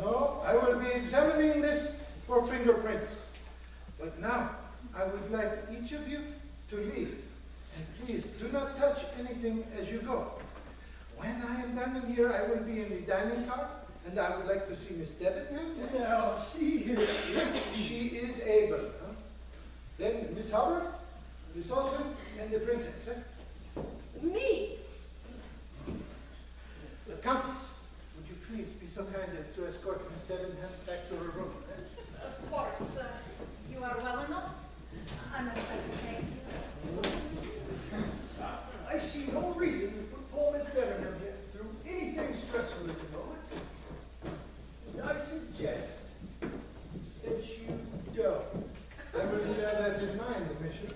No, I will be examining this for fingerprints. But now, I would like each of you to leave. And please, do not touch anything as you go. When I am done in here, I will be in the dining car, and I would like to see Miss Debenham. Now, see here. She is able. Huh? Then Miss Howard, Miss Olsen, and the princess. Huh? Me? The Countess, would you please be so kind as to escort Miss Debenham back to her room? Of course. You are well enough? I'm not supposed to thank you. I see no reason to put poor Miss Debenham here through anything stressful at the moment. And I suggest that you don't. I will bear that in mind, Monsieur.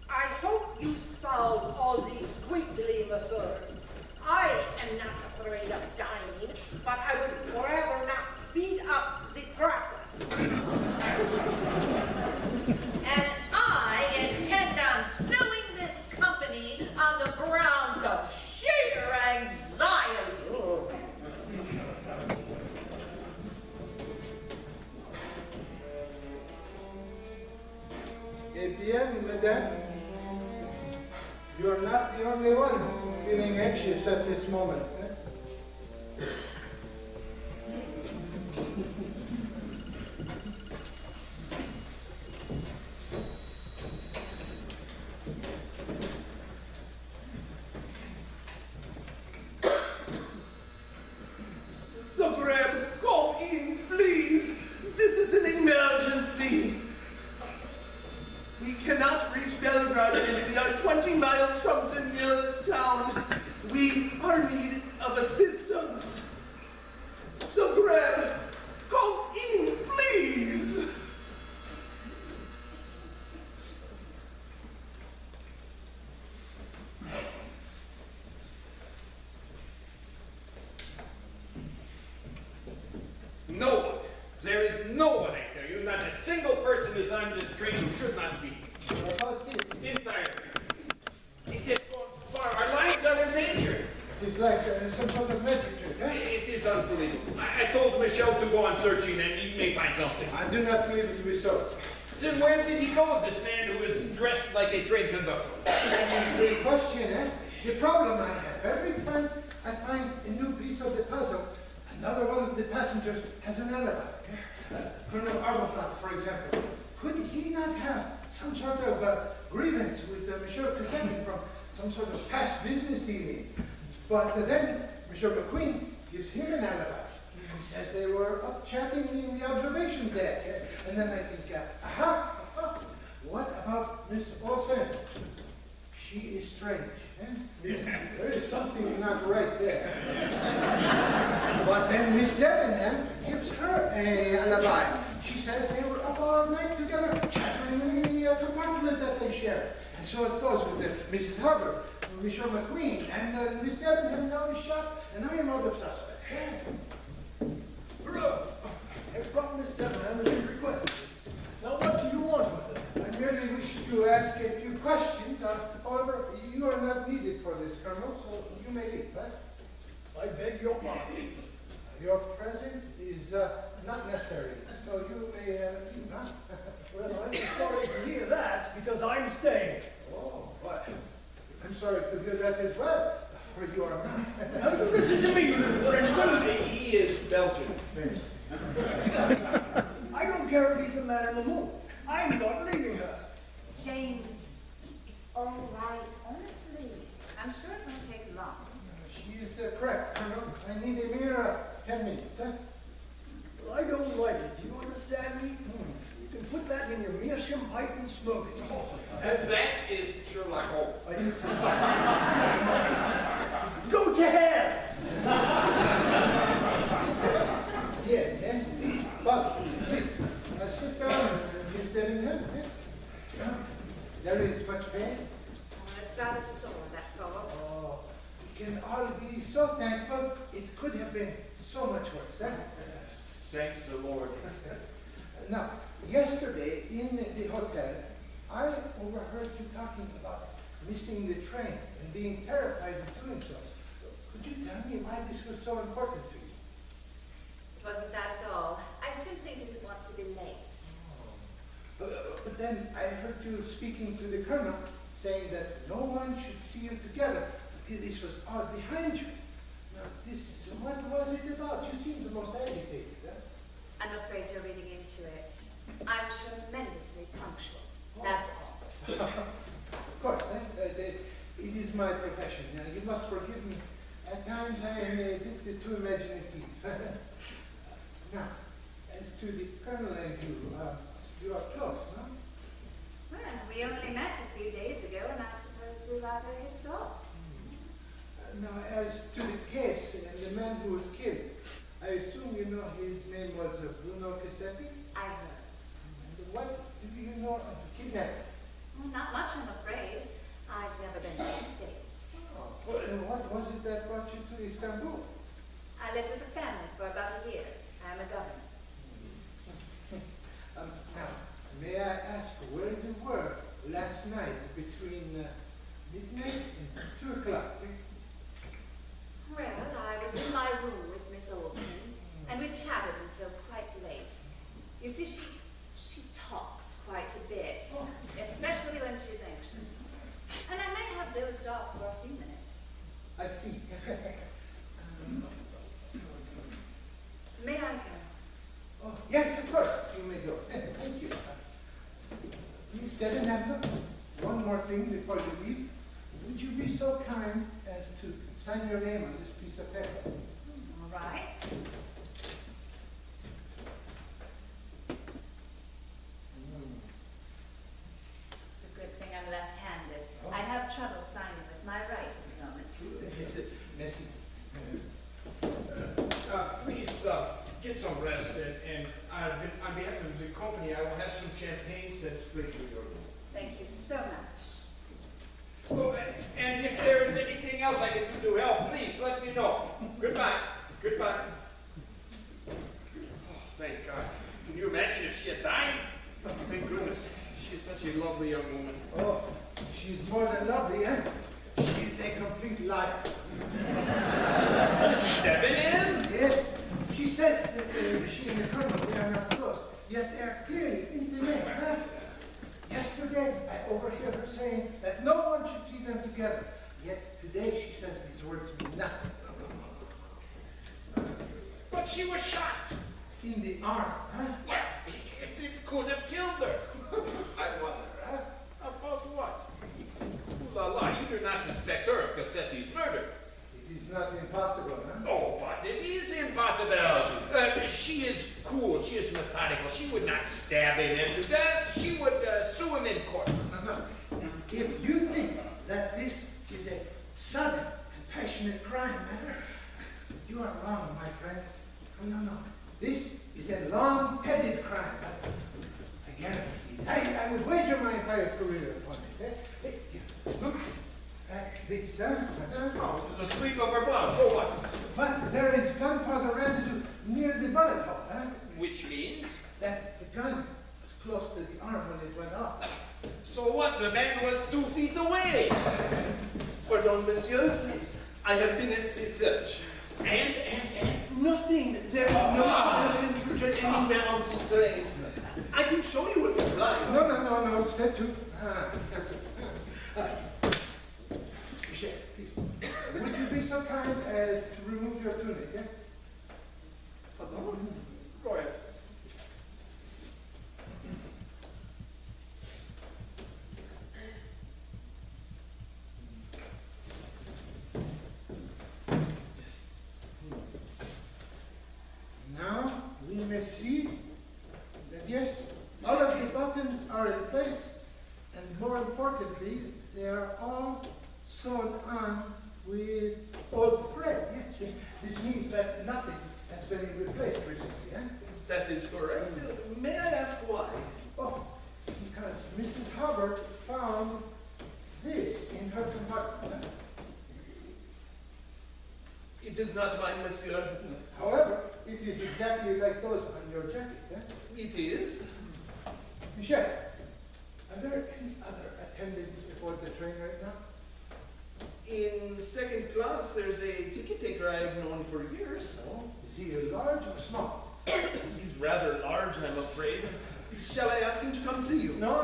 I hope you solve all these quickly, monsieur. I am not afraid of dying, but I would rather not speed up the process. And I intend on suing this company on the grounds of sheer anxiety. Eh bien, madame, you are not the only one feeling anxious at this moment. Eh? So Grab, come in, please. This is an emergency. We cannot reach Belgrade and we are 20 miles from the nearest town. We are in need of assistance. So Grab, come in, please. No one. There is no one, I tell you. Not a single person is on this train who should not be. Entirely. It has gone too far. Our lives are in danger. It's like some sort of magic trick, eh? It is unbelievable. I told Michel to go on searching and he may find something. I do not believe it to be so. Then where did he go, this man who is dressed like a train conductor? The question, eh? The problem I have. Every time I find a new piece of the puzzle, another one of the passengers has an alibi. Colonel Arbuthnot, for example. Could he not have some sort of grievance with Monsieur Cassetti from some sort of past business dealing? But then Monsieur McQueen gives him an alibi. He says they were up chatting in the observation deck. And then I think, aha, what about Miss Olsen? She is strange. There is something not right there. But then Miss Debenham gives her an alibi. She says they were up all night together, chattering in the compartment that they share. And so it goes with Mrs. Hubbard, Monsieur McQueen, and Miss Debenham now is shot, and I am out of suspect. Hurrah! I brought Miss Debenham as you requested. Now what do you want with it? I merely wish to ask a few questions. However, you are not needed for this, Colonel, so you may leave. I beg your pardon. Your presence is not necessary, so you may leave, huh? Well, I'm sorry to hear that because I'm staying. Oh, what? I'm sorry to hear that as well, for you are not. Now you listen to me, you little Frenchman. He is Belgian. I don't care if he's the man in the moon. I'm not leaving her. James, it's all right, honestly. I'm sure it won't take long. She is correct, Colonel. I need a mere 10 minutes, huh? Well, I don't like it. Do you understand me? You can put that in your meerschaum pipe and smoke it. And that is Sherlock Holmes. Go to hell! Yeah. But, please, sit down, Miss Debenham. There is much pain. It's got a sore, that's all. Oh, we can all be so thankful. It could have been so much worse, huh? Thanks the Lord. Now, yesterday in the hotel, I overheard you talking about missing the train and being terrified of doing so. Could you tell me why this was so important to you? It wasn't that at all. I simply didn't want to be late. then I heard you speaking to the colonel, saying that no one should see you together. This was all behind you. Now, what was it about? You seem the most agitated, huh? I'm afraid you're reading into it. I'm tremendously punctual. That's all. Of course, it is my profession. You must forgive me. At times I am a bit too imaginative. Now, as to the colonel and you are close, no? Well, we only met a few days ago, and I suppose we rather hit it off. Now, as to the case and the man who was killed, I assume you know his name was Bruno Cassetti? I heard. And what do you know of the kidnapping? Well, not much, I'm afraid. I've never been to the States. And what was it that brought you to Istanbul? I lived with a family for about a year. I'm a governess. Now, may I ask where you were last night between midnight and 2 o'clock? Well, I was in my room with Miss Olsen, and we chatted until quite late. You see, she talks quite a bit, especially when she's anxious. And I may have dozed off for a few minutes. I see. May I go? Oh, yes, of course. You may go. Thank you. Miss Debenham, one more thing before you leave. Would you be so kind as to sign your name on this piece of paper? All right. It's a good thing I'm left-handed. I have trouble signing with my right at the moment. Merci. Please get some rest, and on behalf of the company, I will have some champagne sent straight to your room. Thank you so much. Oh, and if there is anything else I can do to help, please let me know. Goodbye. Goodbye. Oh, thank God. Can you imagine if she had died? Oh, thank goodness. She is such a lovely young woman. Oh, she's more than lovely, eh? She's a complete liar. Stepping in? Yes, she says that she and the colonel, they are not close, yet they are clearly intimate, huh? Yesterday, I overheard her saying that no one should see them together, yet today she says these words mean nothing. But she was shot. In the arm, huh? Well, it could have killed her. I wonder, huh? About what? Ooh la la, you do not suspect her of Cassetti's murder. It is not impossible, huh? Oh, but it is impossible. She is cool. She is methodical. She would not stab him into death. She would sue him in court. No. If you think that this is a sudden and passionate crime, you are wrong, my friend. No. This is a long-headed crime. I guarantee. I would wager my entire career upon it. Look at this. Oh, it was a sweep of her blouse. So what? But there is gunpowder residue near the bullet hole. Which means? That the gun was close to the arm when it went off. So what? The man was 2 feet away. Pardon, messieurs. I have finished the search. And? Nothing. There is no sign of an intruder anywhere on the train. I can show you if you like. No. Set to. Michel, please. Would you be so kind as to remove your tunic, eh? Pardon? Go ahead. Now we may see that yes, all of the buttons are in place, and more importantly, they are all sewn on with old thread. Yes, this means that nothing has been replaced recently. That is correct. May I ask why? Oh, because Mrs. Hubbard found this in her compartment. It is not mine, monsieur. However, it is exactly like those on your jacket. It is. Michel, are there any other attendants aboard the train right now? In second class, there's a ticket taker I have known for years. Oh, is he large or small? He's rather large, I'm afraid. Shall I ask him to come see you? No.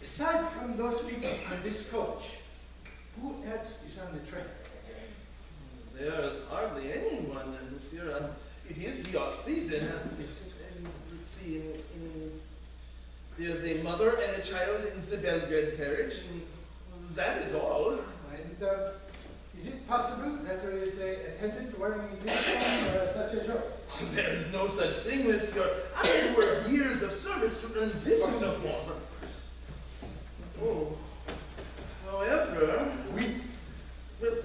Aside from those people on this coach, who else is on the train? There is hardly anyone, monsieur. It is the off-season. Let's see, there's a mother and a child in the Belgrade carriage, and that is all. And is it possible that there is an attendant wearing a uniform such as yours? There is no such thing, monsieur. I have worked years of service to earn this uniform. Oh, however, well,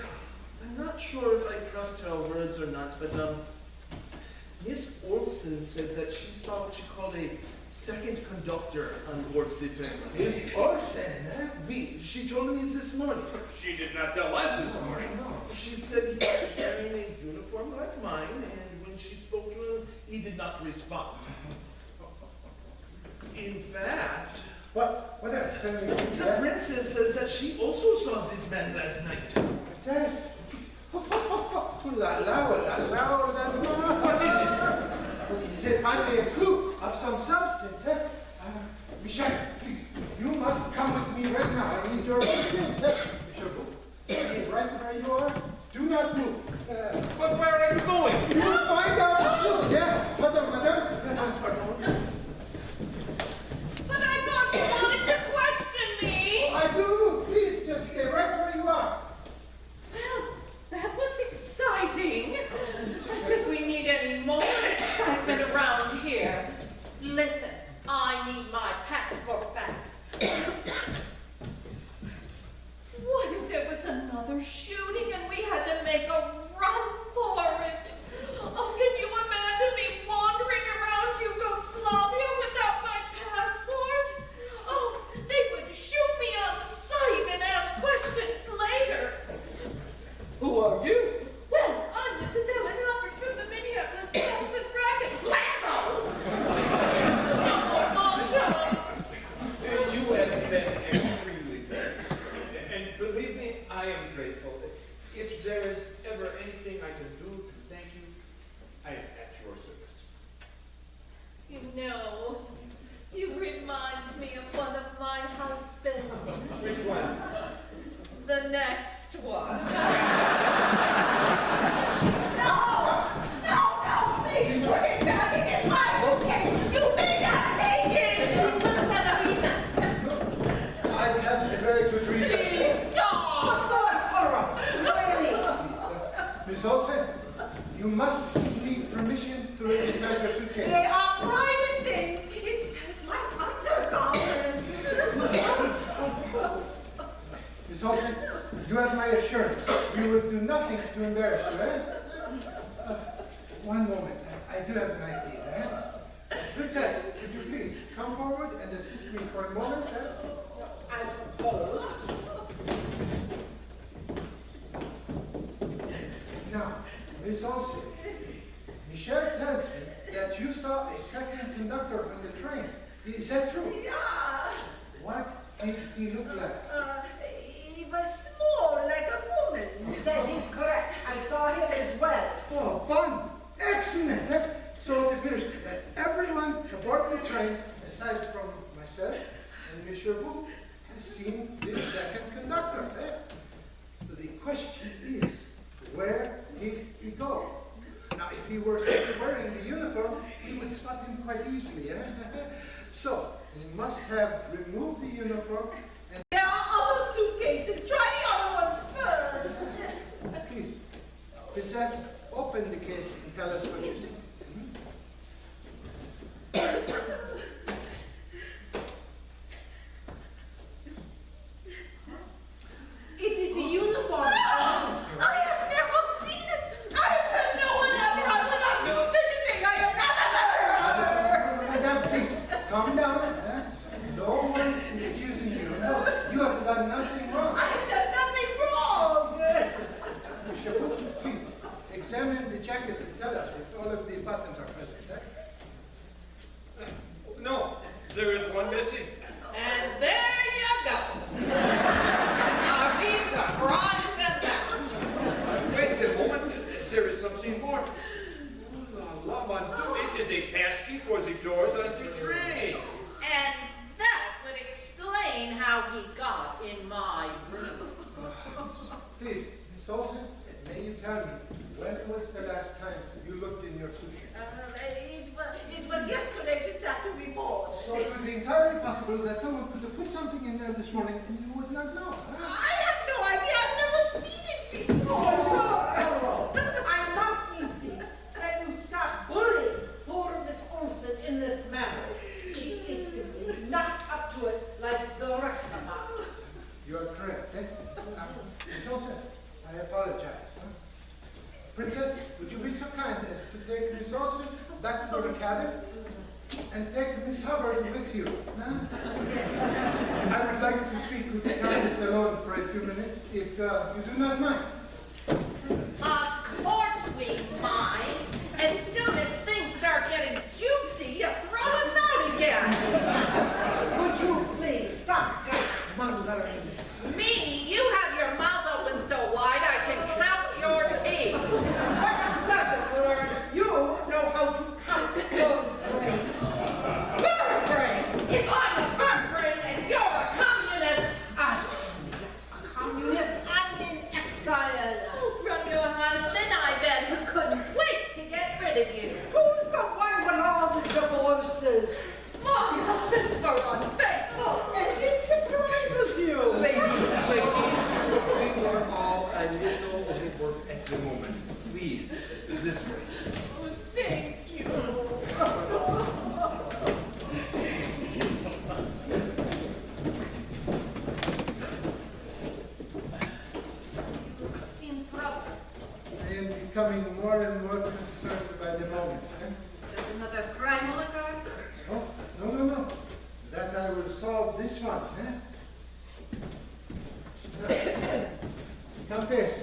I'm not sure if I trust her words or not, but Miss Olsen said that she saw what she called a second conductor on board the train. Miss Olsen, eh? Oui, she told me this morning. She did not tell us this morning. She said he was wearing a uniform like mine, and when she spoke to him, he did not respond. In fact, What else? Tell me. the princess says that she also saw this man last night. Yes. La la. What is it? Is it finally a clue of some substance, eh? Michel, please, you must come with me right now. I need your assistance, eh? Michel, stay right where you are. Do not move. But where are you going? You will find out soon, yeah? Madame. But I thought you wanted to question me. I do. Please, just stay right where you are. Well, that was exciting. As if we need any more excitement around here. Listen, I need my passport back. What if there was another shooting and we had to make a run for it? Oh, can you imagine me wandering around Yugoslavia without my passport? Oh, they would shoot me on sight and ask questions later. Who are you? Well, I'm Mrs. Ellen Hubbard from the Minneapolis Golf and Racket Blammo! You have been extremely good. And believe me, I am grateful. If there is ever anything I can do to thank you, I am at your service. You know, you remind me of one of my husbands. Which one? The next one. No, please, put it back. It is my suitcase. You may not take it. You must have a reason. I have a very good reason. Please stop. Miss Olsen, you must need permission to inside your suitcase. They are private things. It's like undergarments. Miss Olsen, you have my assurance. You will do nothing to embarrass you, eh? One moment. I do have an idea, eh? Princess, would you please come forward and assist me for a moment, eh? I suppose. Now, Miss Olsen, Michel tells me that you saw a second conductor on the train. Is that true? Yeah. What did he look like? He was small, like a woman. That is correct. I saw him as well. Oh, fun! Excellent! Eh? So it appears that everyone aboard the train, aside from myself and Monsieur Wu, has seen this second conductor. Eh? So the question is, where did he go? Now, if he were wearing the uniform, he would spot him quite easily. Eh? So, he must have removed the uniform and... There are other suitcases. Try the other ones first. Please, Princess, open the case and tell us what you see. It is a uniform. I have never seen it. I have heard no one ever. I will not do such a thing. I have never. Madame, please, calm down. Eh? No one is accusing you. No, you have done nothing wrong. I have done nothing wrong. Monsieur Wu, please, examine the jacket and tell us if all of the buttons are present. Eh? No, there is one missing. And there you go. Our visa front and that. Wait a moment, there is something more. Oh, la, mon Dieu, it is a passkey for possible that someone could have put something in there this morning and you would not know? Huh? I have no idea. I've never seen it before. Oh, so, Elro, I must insist that you stop bullying poor Miss Olmsted in this manner. She is simply not up to it like the rest of us. You are correct. Eh? Miss Olsen, I apologize. Huh? Princess, would you be so kind as to take Miss Olsen back to her cabin and take Miss Hubbard with you? Huh? I would like to speak with the Countess alone for a few minutes, if you do not mind. Of course we mind. As soon as things start getting juicy, you throw us out again. Would you please stop just mongering? Me, you have your mouth open so wide I can count your teeth. You know how to count your brain. Bird-brain! If I'm a bird-brain and you're a communist, I am a communist. I'm in exile. from your husband, I bet, who couldn't wait to get rid of you. Who's the one with all the divorces? My husband's so unfaithful. And he surprises you. Ladies, we are all a little overworked at the moment. Please, this way. Thank you. You seem troubled. I am becoming more and more concerned by the moment. Eh? There's another crime on the card? Oh, no. That I will solve this one. Eh? Countess,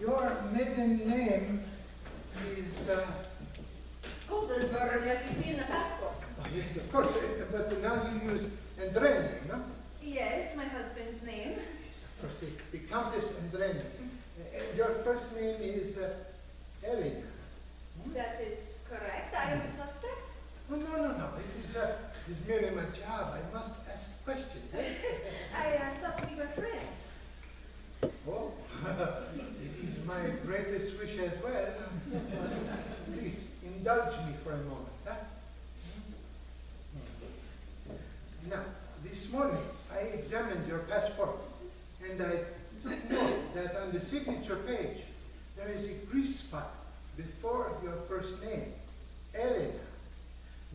your maiden name is... Goldenberg, as you see in the passport. Oh, yes, of course, but now you use Andreni, no? Yes, my husband's name. Yes, of course, the Countess Andreni. Your first name is Elena. That is correct. I am a suspect. Oh, no. It is merely my job. I must ask questions. I thought we were friends. Oh, it is my greatest wish as well. Please, indulge me for a moment. Huh? Now, this morning, I examined your passport, and I took note that on the signature page, there is a grease spot before your first name, Elena.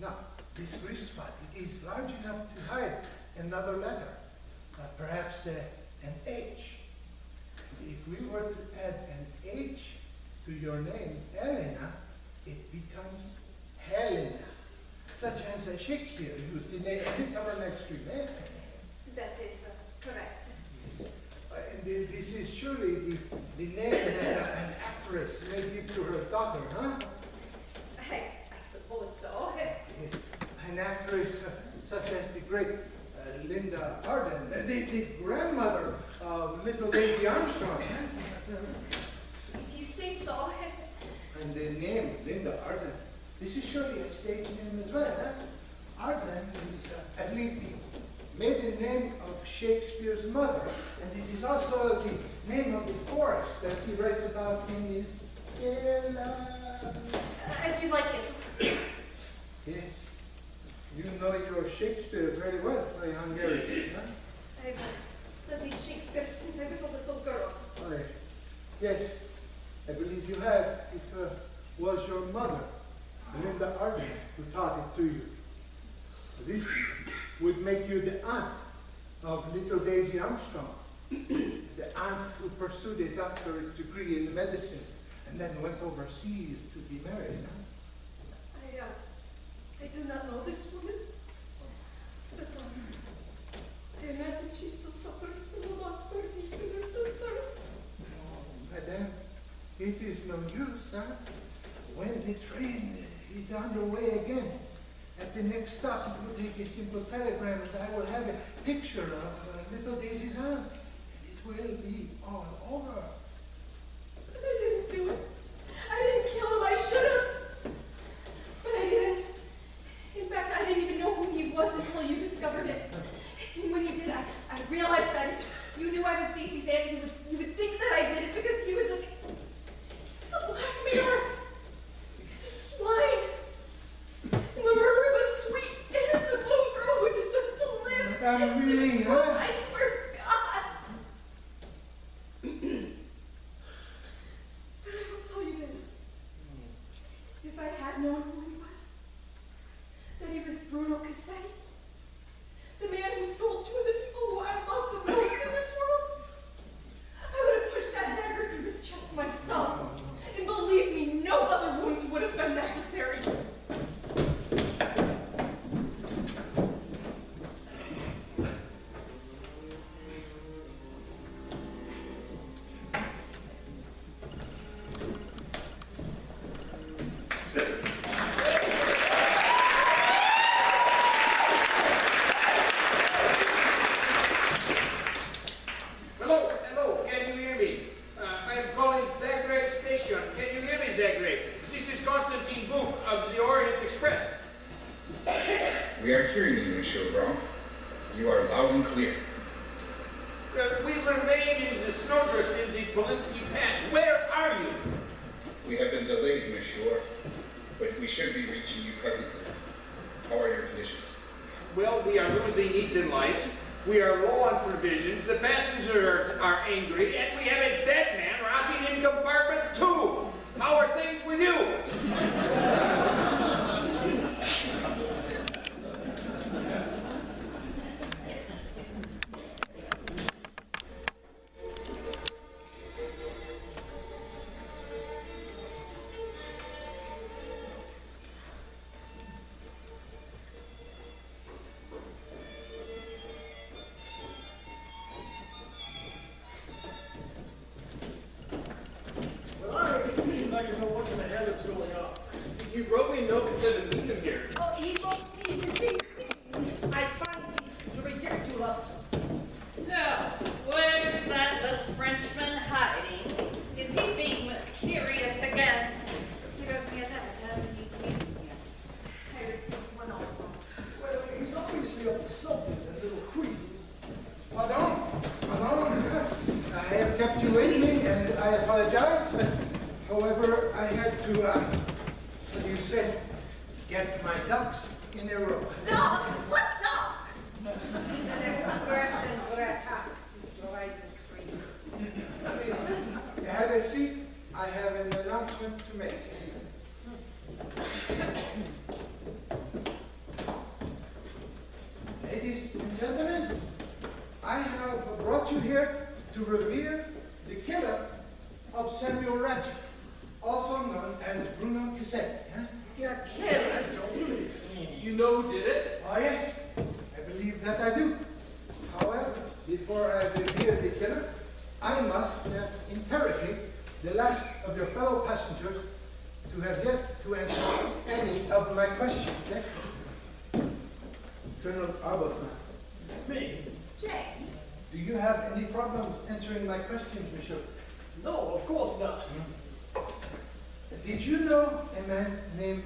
Now, this grease spot is large enough to hide another letter, perhaps an H. If we were to add an H to your name, Elena, it becomes Helena, such as Shakespeare used in A Midsummer Night's Dream. Eh? That is correct. And this is surely the name that an actress may give to her daughter, huh? I suppose so. An actress such as the great Linda Arden, the grandmother of little Daisy Armstrong. If you say so. And the name, Linda Arden, this is surely a stage name as well, huh? Arden is, I believe, the maiden name of Shakespeare's mother, and it is also the name of the forest that he writes about in his As you like it. Yes. You know your Shakespeare very well, my Hungarian, huh? I've studied Shakespeare since I was a little girl. Oh, yes, I believe you have. It was your mother, Linda Arden, who taught it to you. This would make you the aunt of little Daisy Armstrong, the aunt who pursued a doctorate degree in medicine and then went overseas to be married. Huh? I do not know this woman. But I imagine she still suffers from the loss of her niece and her sister. Oh, madame, it is no use, huh? When the train is underway again, at the next stop, you will take a simple telegram and I will have a picture of little Daisy's aunt. And it will be all over. But I didn't do it. I didn't kill him. I should have. But I didn't. In fact, I didn't even know who he was until you discovered it. And when you did, I realized that if you knew I was Daisy's aunt, you would think that I did it because he was a blackmailer. Swine. And the murder of a sweet, innocent little girl who deserved I'm really, huh? I swear to God. But I will tell you this. If I had known who he was, that he was Bruno Cassetti, the man who stole two of the people who I love the most in this world, I would have pushed that dagger through his chest myself. And believe me, no other wounds would have been necessary. Hello, can you hear me? I am calling Zagreb Station. Can you hear me, Zagreb? This is Konstantin Buk of the Orient Express. We are hearing you, Monsieur Brown. You are loud and clear. We remain in the snowdrift in the Polinsky Pass. Where are you? We have been delayed, Monsieur, but we should be reaching you presently. How are your conditions? Well, we are losing heat and light. We are low on provisions. The passengers are angry, and we have a dead man rotting in compartment 2. How are things with you? Well, I'd like to know what in the hell is going on. He wrote me a note and said to meet him here. Oh, he won't be deceived. I find it ridiculous. So, where's that little Frenchman hiding? Is he being mysterious again? He wrote me a letter and he's meeting you. I received one also. Well, he's obviously up to something, a little queasy. Pardon? I have kept you waiting, and I apologize. However, I had to, what do you say, get my ducks in a row. Dogs? What dogs? He's an expression for attack. Right and free. Have a seat. I have an announcement to make. Ladies and gentlemen, I have brought you here to revere the killer of Samuel Ratchet, also known as Bruno Cassetti. Huh? You're kidding. You know who did it? Oh yes, I believe that I do. However, before I revere the killer, I must interrogate the last of your fellow passengers who have yet to answer any of my questions. Eh? Colonel Arbuthnot, Me? James. do you have any problems answering my questions, Monsieur? No, of course not. Did you know a man named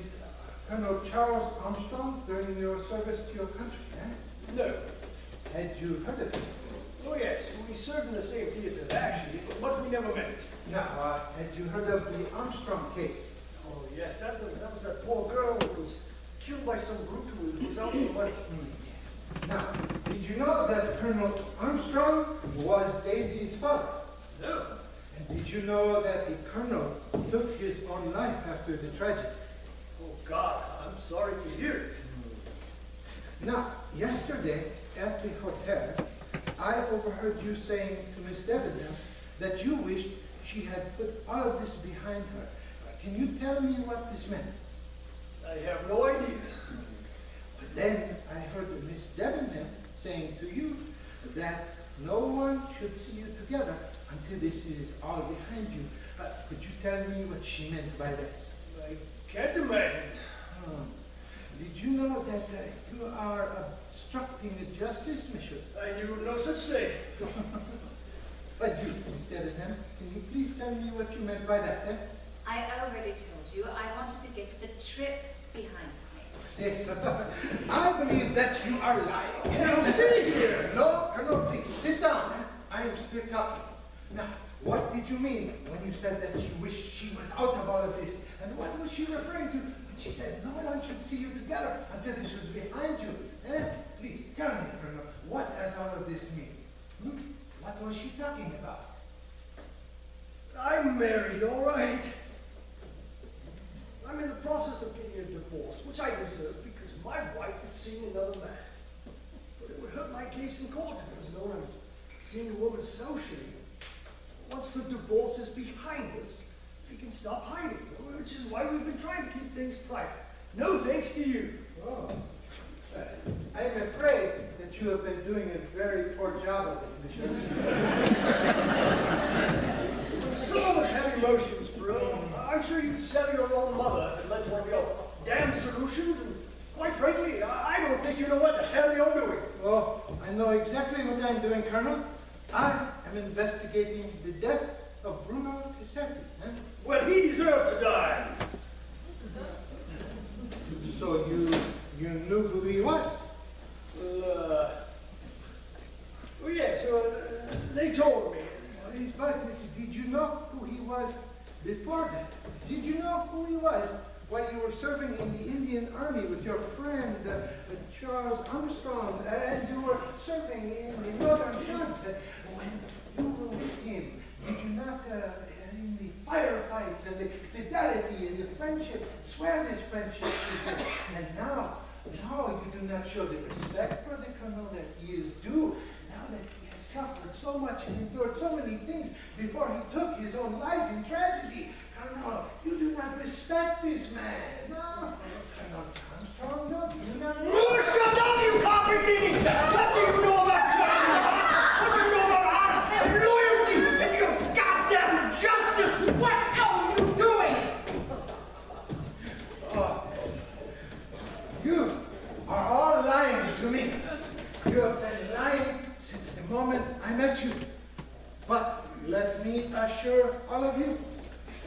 Colonel Charles Armstrong during your service to your country? Eh? No. Had you heard of him? Oh, yes, we served in the same theater, actually, but we never met. Now, had you heard of the Armstrong case? Oh, yes, that was that poor girl who was killed by some brute who was out for money. Now, did you know that Colonel Armstrong was Daisy's father? No. And did you know that the colonel took his own life after the tragedy? Oh, God, I'm sorry to hear it. Now, yesterday at the hotel, I overheard you saying to Miss Debenham that you wished she had put all of this behind her. Can you tell me what this meant? I have no idea. But then I heard Miss Debenham saying to you that no one should see you together until this is all behind you. Could you tell me what she meant by that? I can't imagine. Did you know that you are obstructing the justice, monsieur? I knew no such thing. But you, Miss Debenham, can you please tell me what you meant by that, eh? I already told you I wanted to get the trip behind me. Yes, I believe that you are lying. Now, see here. No, Colonel, please, sit down. I am still talking. Now, what did you mean when you said that you wished she was out of all of this? And what was she referring to when she said no one should see you together until this was behind you? Eh? Please, tell me, Colonel, What was she talking about? I'm married, all right. I'm in the process of getting a divorce, which I deserve because my wife is seeing another man. But it would hurt my case in court if it was known I'm seeing a woman socially. Once the divorce is behind us, we can stop hiding, which is why we've been trying to keep things private. No thanks to you. Oh. I'm afraid that you have been doing a very poor job of it, Monsieur. Some of us have emotions, bro. I'm sure you can sell your own mother if it led to one of your damn solutions, and quite frankly, I don't think you know what the hell you're doing. Oh, I know exactly what I'm doing, Colonel. I am investigating the death of Bruno Cassetti. Huh? Well, he deserved to die. So you knew who he was? Well, yes, they told me. But did you know who he was before that? Did you know who he was while you were serving in the Indian Army with your friend Charles Armstrong, and you were serving in the Northern Front? When you were with him, did you not, in the firefights and the fidelity and the friendship, swear this friendship to him? And now you do not show the respect for the colonel that he is due, now that he has suffered so much and endured so many things before he took his own life in tragedy. Colonel, you do not respect this man. No, Colonel Armstrong, no, you do not. Shut up, you copy meeting! What do you know about justice? What do you know about honor and loyalty and your goddamn justice? What the hell are you doing? You are all lying to me. You have been lying since the moment I met you. But let me assure all of you,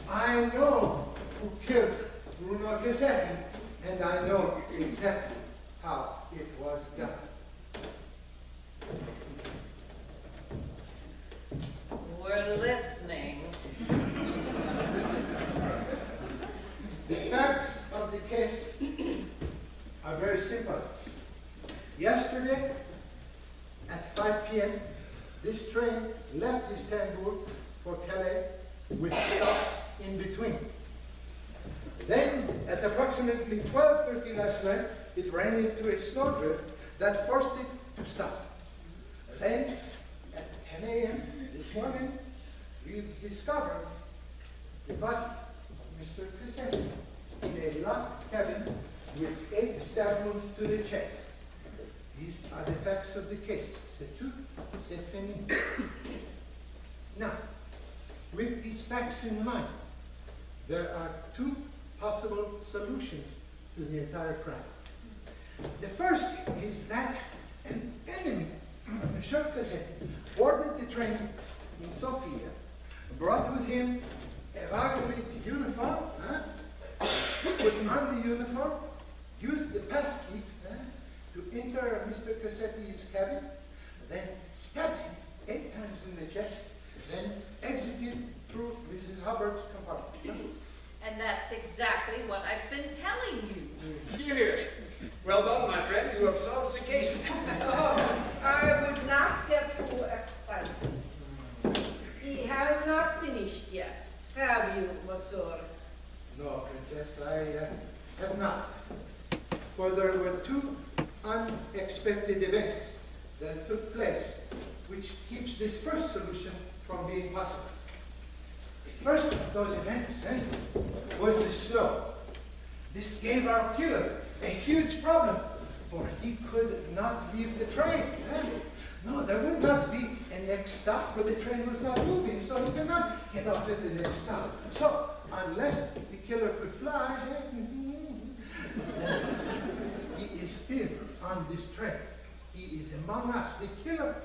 I know who killed Bruno Cassetti, and I know exactly how it was done. We're listening. The facts of the case are very simple. Yesterday, at 5 p.m., this train left Istanbul for Calais with stops in between. Then, at approximately 12:30 last night, it ran into a snowdrift that forced it to stop. Then, at 10 a.m. this morning, we discovered the body of Mr. Cassetti in a locked cabin with 8 stab wounds to the chest. These are the facts of the case. C'est tout, c'est fini. Now, with these facts in mind, there are 2 possible solutions to the entire crime. The first is that an enemy, Monsieur Cassetti, boarded the train in Sofia, brought with him a ragged uniform, put on the uniform, used the passkey to enter Mr. Cassetti's cabin, then stabbed him 8 times in the chest, then exited through Mrs. Hubbard's compartment. And that's exactly what I've been telling you. Here. Well done, my friend. You have solved the case. I would not get too excited. He has not finished yet, have you, Monsieur? No, Princess, I have not. For there were 2 unexpected events that took place, which keeps this first solution from being possible. The first of those events was the snow. This gave our killer a huge problem, for he could not leave the train. No, there would not be a next stop, for the train was not moving, so he could not get off at the next stop. So, unless the killer could fly, he is still on this train. He is among us. The killer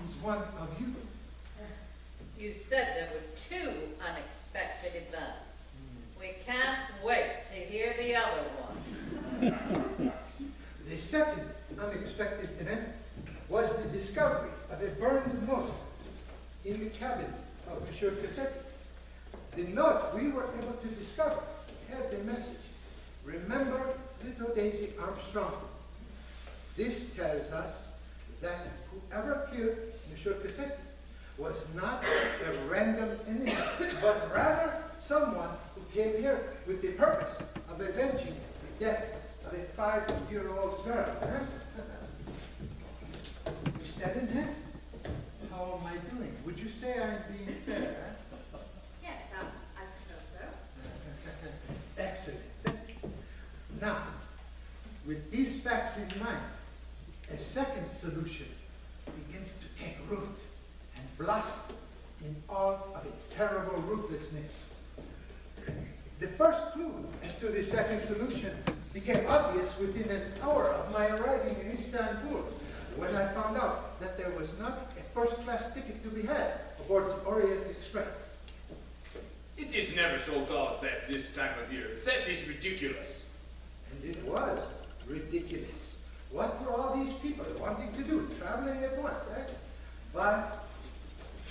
is one of you. You said there were 2 unexpected events. We can't wait to hear the other one. The second unexpected event was the discovery of a burned note in the cabin of Monsieur Cassetti. The note we were able to discover had the message, "Remember little Daisy Armstrong." This tells us that whoever killed Monsieur Cassetti was not a random enemy, but rather someone who came here with the purpose of avenging the death of a 5-year-old girl. Huh? Miss Devon, how am I doing? Would you say I'm being fair? Huh? Yes, I suppose so. Excellent. Now, with these facts in mind, a second solution begins to take root and blossom in all of its terrible ruthlessness. The first clue as to the second solution became obvious within an hour of my arriving in Istanbul, when I found out that there was not a first-class ticket to be had aboard the Orient Express. It is never sold out at this time of year. That is ridiculous. And it was ridiculous. What were all these people wanting to do, traveling at once, eh? But,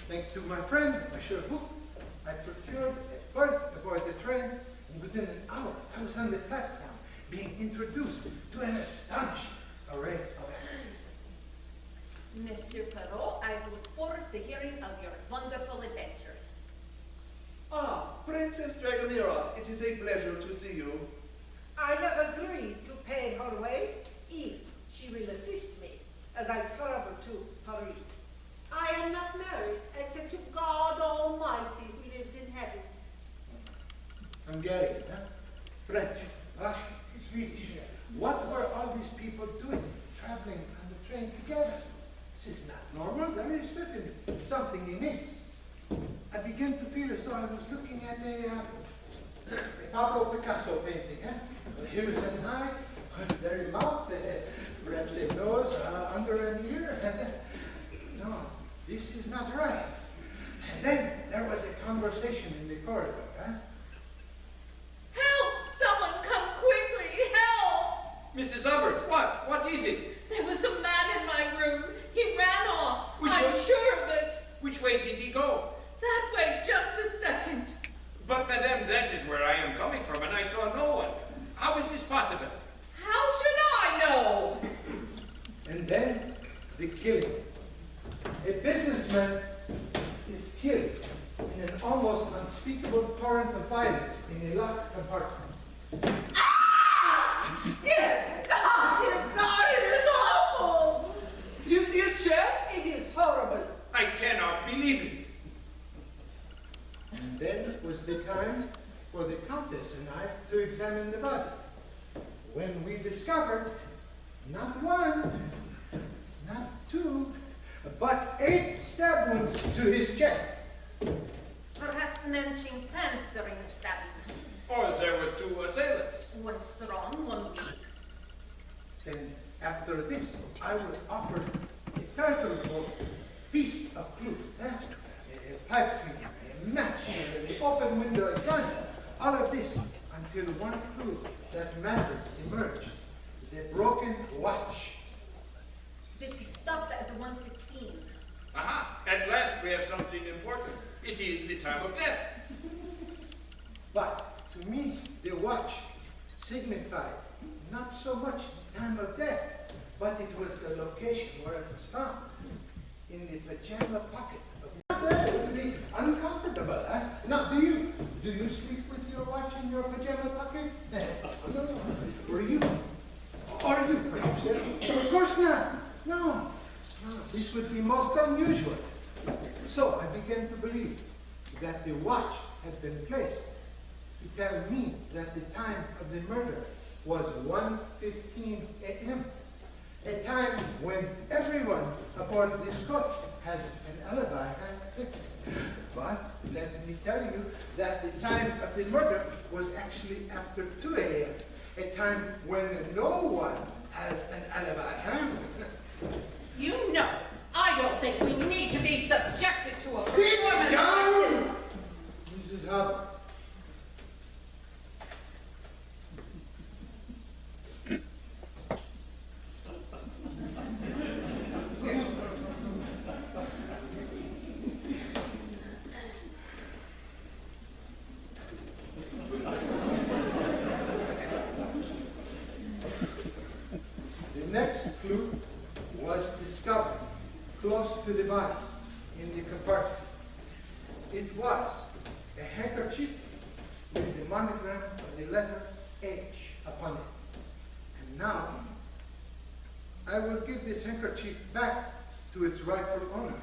thanks to my friend, Monsieur Hook, I procured a berth aboard the train, and within an hour, I was on the platform, being introduced to an astonishing array of actors. Monsieur Perrault, I look forward to hearing of your wonderful adventures. Ah, Princess Dragomirov, it is a pleasure to see you. I have agreed to pay her way if she will assist me as I travel to Paris. I am not married except to God Almighty who lives in heaven. Hungarian, huh? French, Russian, Swedish. What were all these people doing, traveling on the train together? This is not normal. There is certainly something amiss. I began to feel as though I was looking at a Pablo Picasso painting. Huh? Here's an eye, there a mouth, perhaps a nose under an ear. No, this is not right. And then there was a conversation in the corridor. Huh? Help! Someone come quickly! Help! Mrs. Hubbard, what? What is it? There was a man in my room. He ran off. Which I'm way? sure of it. Which way did he go? That way, just a second. But Madame, that is where I am coming from, and I saw no one. How is this possible? How should I know? And then the killing. A businessman is killed in an almost unspeakable torrent of violence in a locked compartment. Dear God, it is awful. Did you see his chest? It is horrible. I cannot believe it. And then was the time for the Countess and I to examine the body, when we discovered not one, not two, but 8 stab wounds to his chest. Perhaps the men changed hands during the stabbing. Or there were 2 assailants. One strong, one weak. Then after this, I was offered a veritable feast of clues. A pipe cleaner, a match, the open window, a gun, all of this until one clue that mattered emerged. The broken watch. Did he stop at the 1:15? Aha! At last we have something important. It is the time of death. But to me, the watch signified not so much the time of death, but it was the location where it was found, in the pajama pocket. It would be uncomfortable. Huh? Now, do you sleep with your watch in your pajama pocket? No. Were you? Are you, perhaps? Of course not. No. This would be most unusual. So I began to believe that the watch had been placed to tell me that the time of the murder was 1:15 a.m., a time when everyone aboard this coach has an alibi. But let me tell you that the time of the murder was actually after 2 a.m., a time when no one has an alibi. You know, I don't think we need to be subjected to a Sit performance down! like this. Mrs. Hubbard. The next clue was discovered close to the body, in in the compartment. It was a handkerchief with the monogram of the letter H upon it. And now, I will give this handkerchief back to its rightful owner,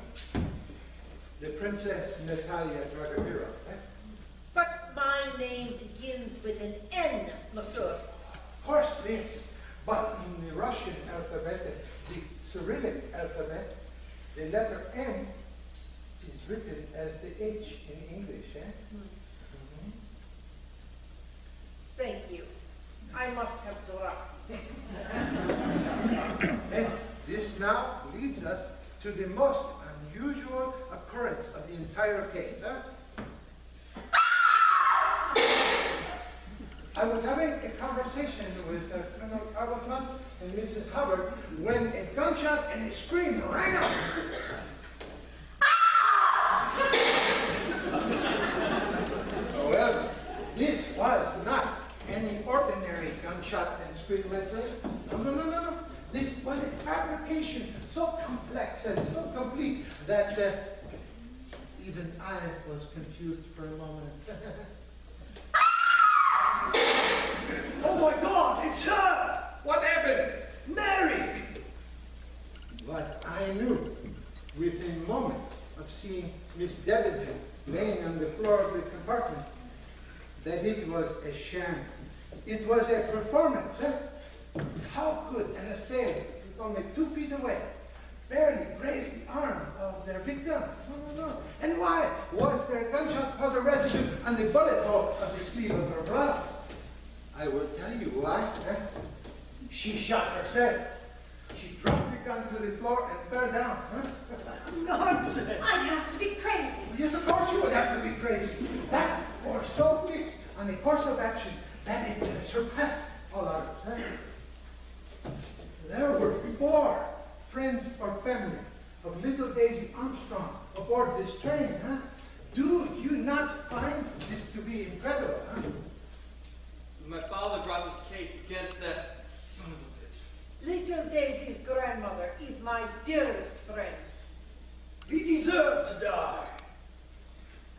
the Princess Natalia Dragomira. But my name begins with an N, monsieur. Of course, yes, but in the Russian alphabet, the Cyrillic alphabet, the letter N is written as the H in English, eh? Mm-hmm. Thank you. I must have dropped. And this now leads us to the most unusual occurrence of the entire case, huh? I was having a conversation with Colonel Agatha and Mrs. Hubbard when a gunshot and a scream rang out. However, this was not any ordinary gunshot and scream, let's say. No. This was a fabrication so complex and so complete that even I was confused for a moment. Oh my God, it's her! What happened? Mary! But I knew within moments of seeing Miss Debenham laying on the floor of the compartment that it was a sham. It was a performance. How could an assailant, only 2 feet away, barely graze the arm of their victim? No. And why was there gunshot powder residue on the bullet hole of the sleeve of her blouse? I will tell you why. She shot herself. She dropped the gun to the floor and fell down. Nonsense! I have to be crazy. Yes, of course you would have to be crazy. That or so fixed on a course of action that it surpassed all others. There were 4 friends or family of little Daisy Armstrong aboard this train, huh? Do you not find this to be incredible, huh? My father brought this case against that son of a bitch. Little Daisy's grandmother is my dearest friend. He deserved to die.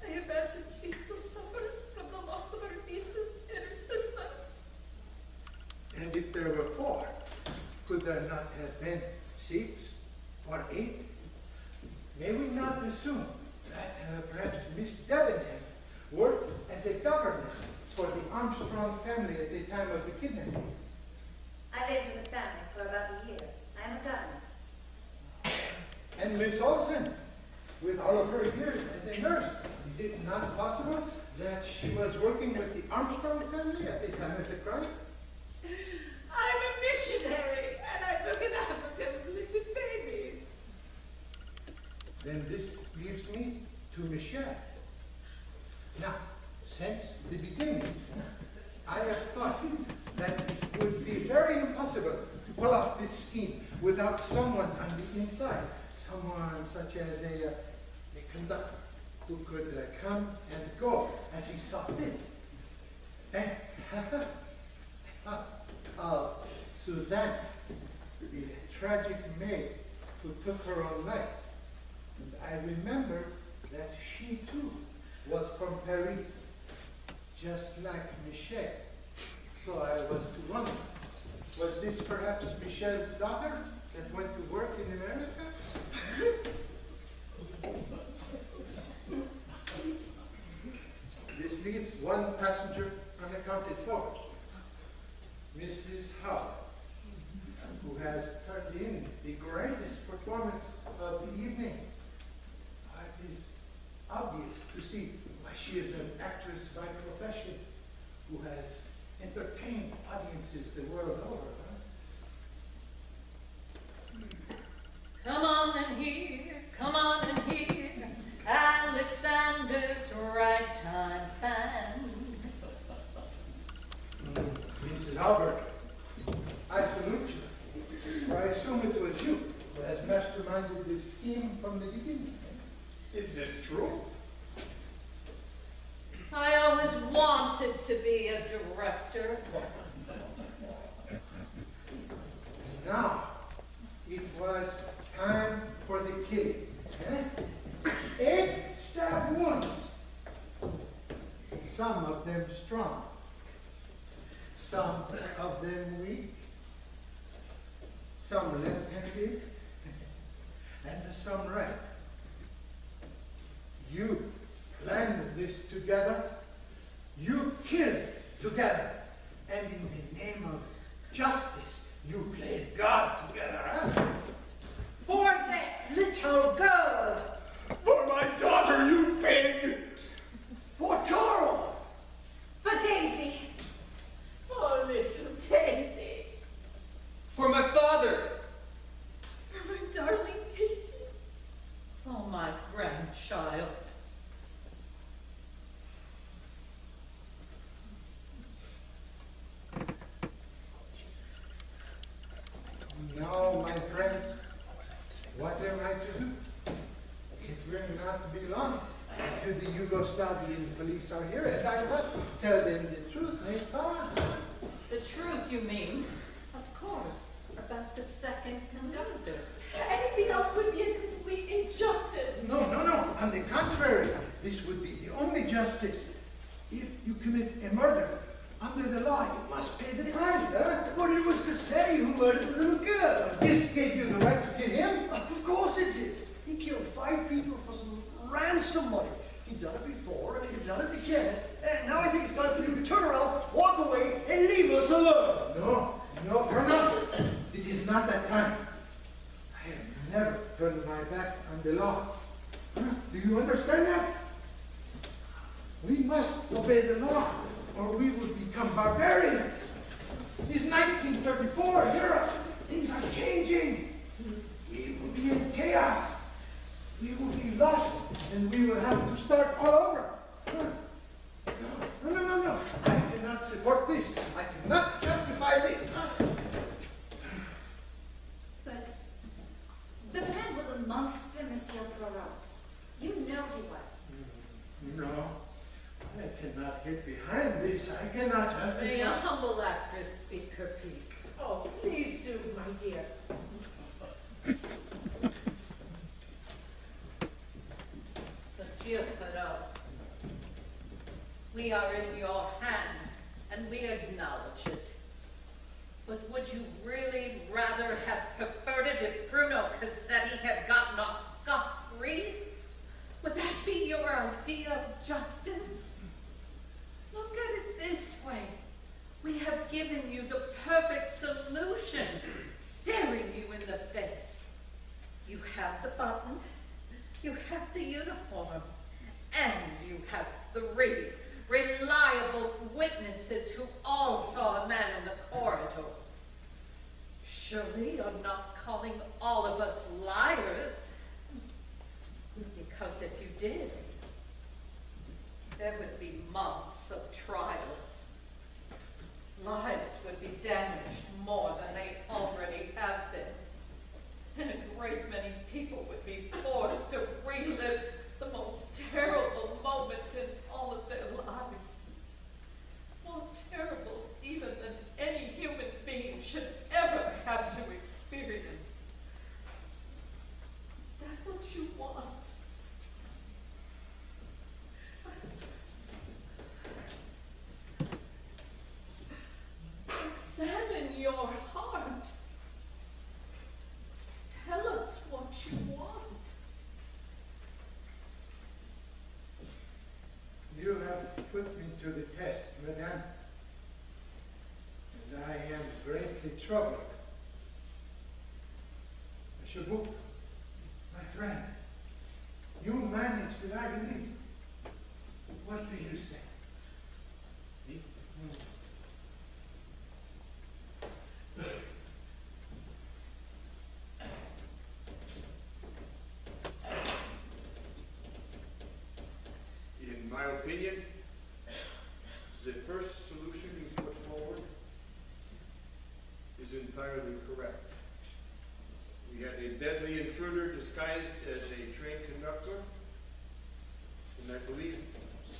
I imagine she still suffers from the loss of her nieces and her sister. And if there were 4, could there not have been 6 or 8? May we not assume that perhaps Miss Debenham worked as a governess for the Armstrong family at the time of the kidnapping? I lived with the family for about a year. I am a governess. And Miss Olsen, with all of her years as a nurse, is it not possible that she was working with the Armstrong family at the time of the crime? I'm a missionary, and I look after them little babies. Then this leaves me to Michelle. Now, since the beginning, I have thought that it would be very impossible to pull off this scheme without someone on the inside, someone such as a conductor who could come and go as he saw fit. And Suzanne, the tragic maid who took her own life. And I remember that she too was from Paris, just like Michelle. So I was to wonder, was this perhaps Michelle's daughter that went to work in America? This leaves one passenger unaccounted for, Mrs. Howard, who has turned in the greatest performance of the evening. It is obvious to see why she is an actress by profession who has entertained audiences the world over. Come on and hear, come on and hear, Alexander's ragtime band. Mrs. Albert, I salute you. I assume it was you who has masterminded this scheme from the beginning. Is this true? I always wanted to be a director. Now, it was time for the killing. Eh? some left-handed and some right. You planned this together. You killed together. And in the name of justice, you played God together, huh? For that little girl. For my daughter, you pig! For Charles! For Daisy. Oh, little Daisy. For my father. For my darling Daisy. Oh, my grandchild. Now, my friend, what am I to do? It will not be long till the Yugoslavian police are here, and I must tell them the truth, n'est pas? The truth, you mean? Of course. About the second conductor. Anything else would be a complete injustice. No. On the contrary, this would be the only justice. If you commit a murder, under the law, you must pay the price, huh? But it was to say who murdered the little girl. This gave you the right to kill him? Of course it did. He killed 5 people for some ransom money. He'd done it before, and he'd done it again. And now I think it's time for you to turn around, walk away, and leave us alone. No, Colonel. It is not that time. I have never turned my back on the law. Huh? Do you understand that? We must obey the law, or we will become barbarians. It's 1934, Europe. Things are changing. We will be in chaos. We will be lost, and we will have to start all over. No. I cannot support this. I cannot justify this. But the man was a monster, Monsieur Poirot. You know he was. No, I cannot get behind this. I cannot justify. May a humble actress speak her piece? Oh, please do, my dear. Monsieur Poirot, we are in your hands, and we acknowledge it. But would you really rather have preferred it if Bruno Cassetti had gotten off scot-free? Would that be your idea of justice? Look at it this way. We have given you the perfect solution, staring you in the face. You have the button, you have the uniform, and you have 3 reliable witnesses who all saw a man in the corridor. Surely you're not calling all of us liars? Because if you did, there would be months of trials. Lives would be damaged more than they already have been. And a great many people would be forced to relive the most terrible moment in all of their lives. More terrible even than any human being should ever have to experience. Is that what you want? Examine your heart. Tell us what you want. You have put me to the test, madame, and I am greatly troubled. Monsieur Bouc, my friend, you managed without me. What do you say? Me? In my opinion, the first solution you put forward is entirely correct. We had a deadly intruder disguised as a train conductor, and I believe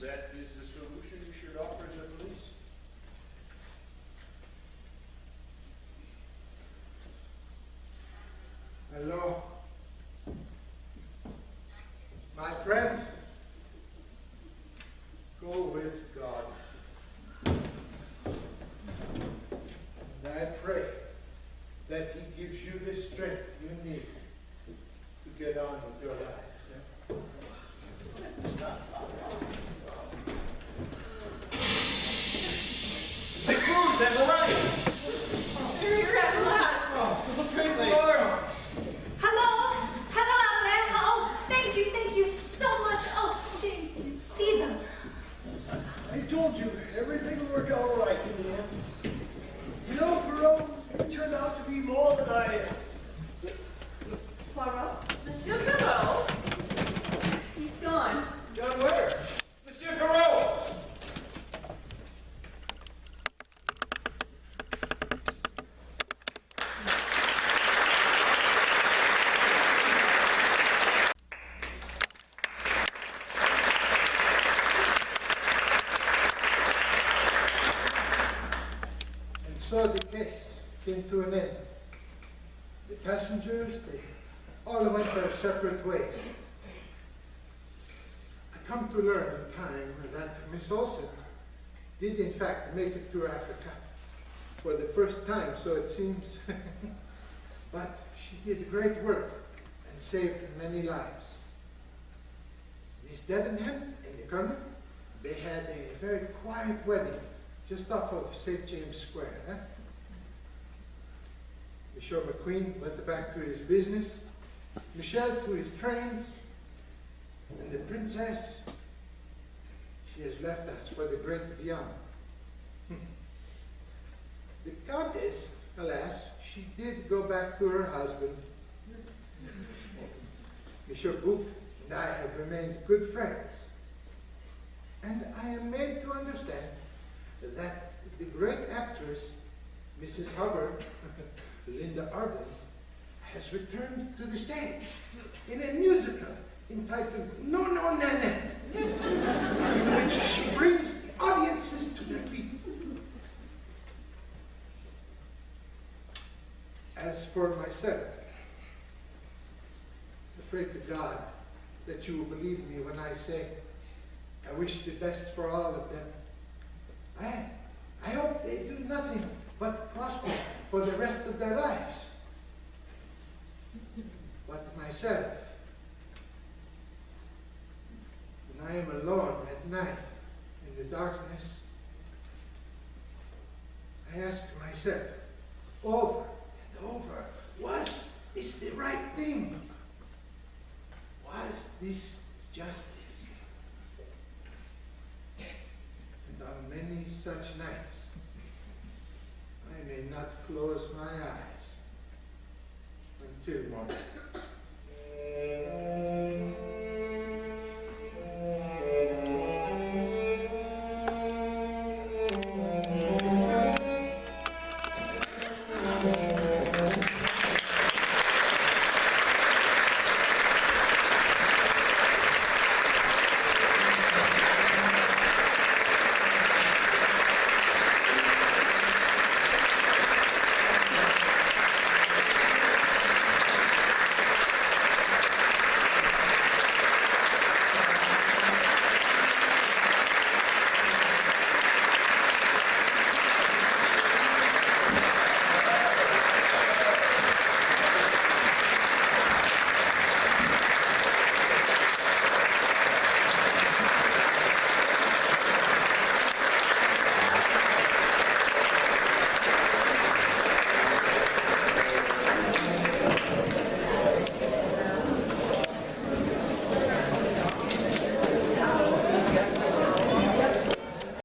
that is the solution we should offer to the police. Hello? My friend, go with God. And I pray that He gives you the need to get on with your lives. The crews have arrived. Here you're at last. Oh, Praise the Lord. Hello? Hello out there? Oh, thank you so much. Oh, James, to see them. I told you, everything will work out all right in the end. You know, Perot, it turned out to be more than I... Poirot? Monsieur Perrault? He's gone. John, where? Monsieur Perrault! And so the case came to an end. The passengers, they all went their separate ways. I come to learn in time that Miss Olsen did in fact make it to Africa for the first time, so it seems. But she did great work and saved many lives. Miss Debenham and the Colonel, they had a very quiet wedding just off of St. James Square. Monsieur McQueen went back to his business, Michel to his trains, and the princess, she has left us for the great beyond. The countess, alas, she did go back to her husband. Monsieur Bouc and I have remained good friends. And I am made to understand that the great actress, Mrs. Hubbard, Linda Arden, has returned to the stage in a musical entitled No, No, Nanette, in which she brings the audiences to their feet. As for myself, I pray to God that you will believe me when I say I wish the best for all of them. I hope they do nothing but prosper for the rest of their lives. But myself, when I am alone at night in the darkness, I ask myself over and over, was this the right thing? Was this justice? And on many such nights, I may not close my eyes until morning.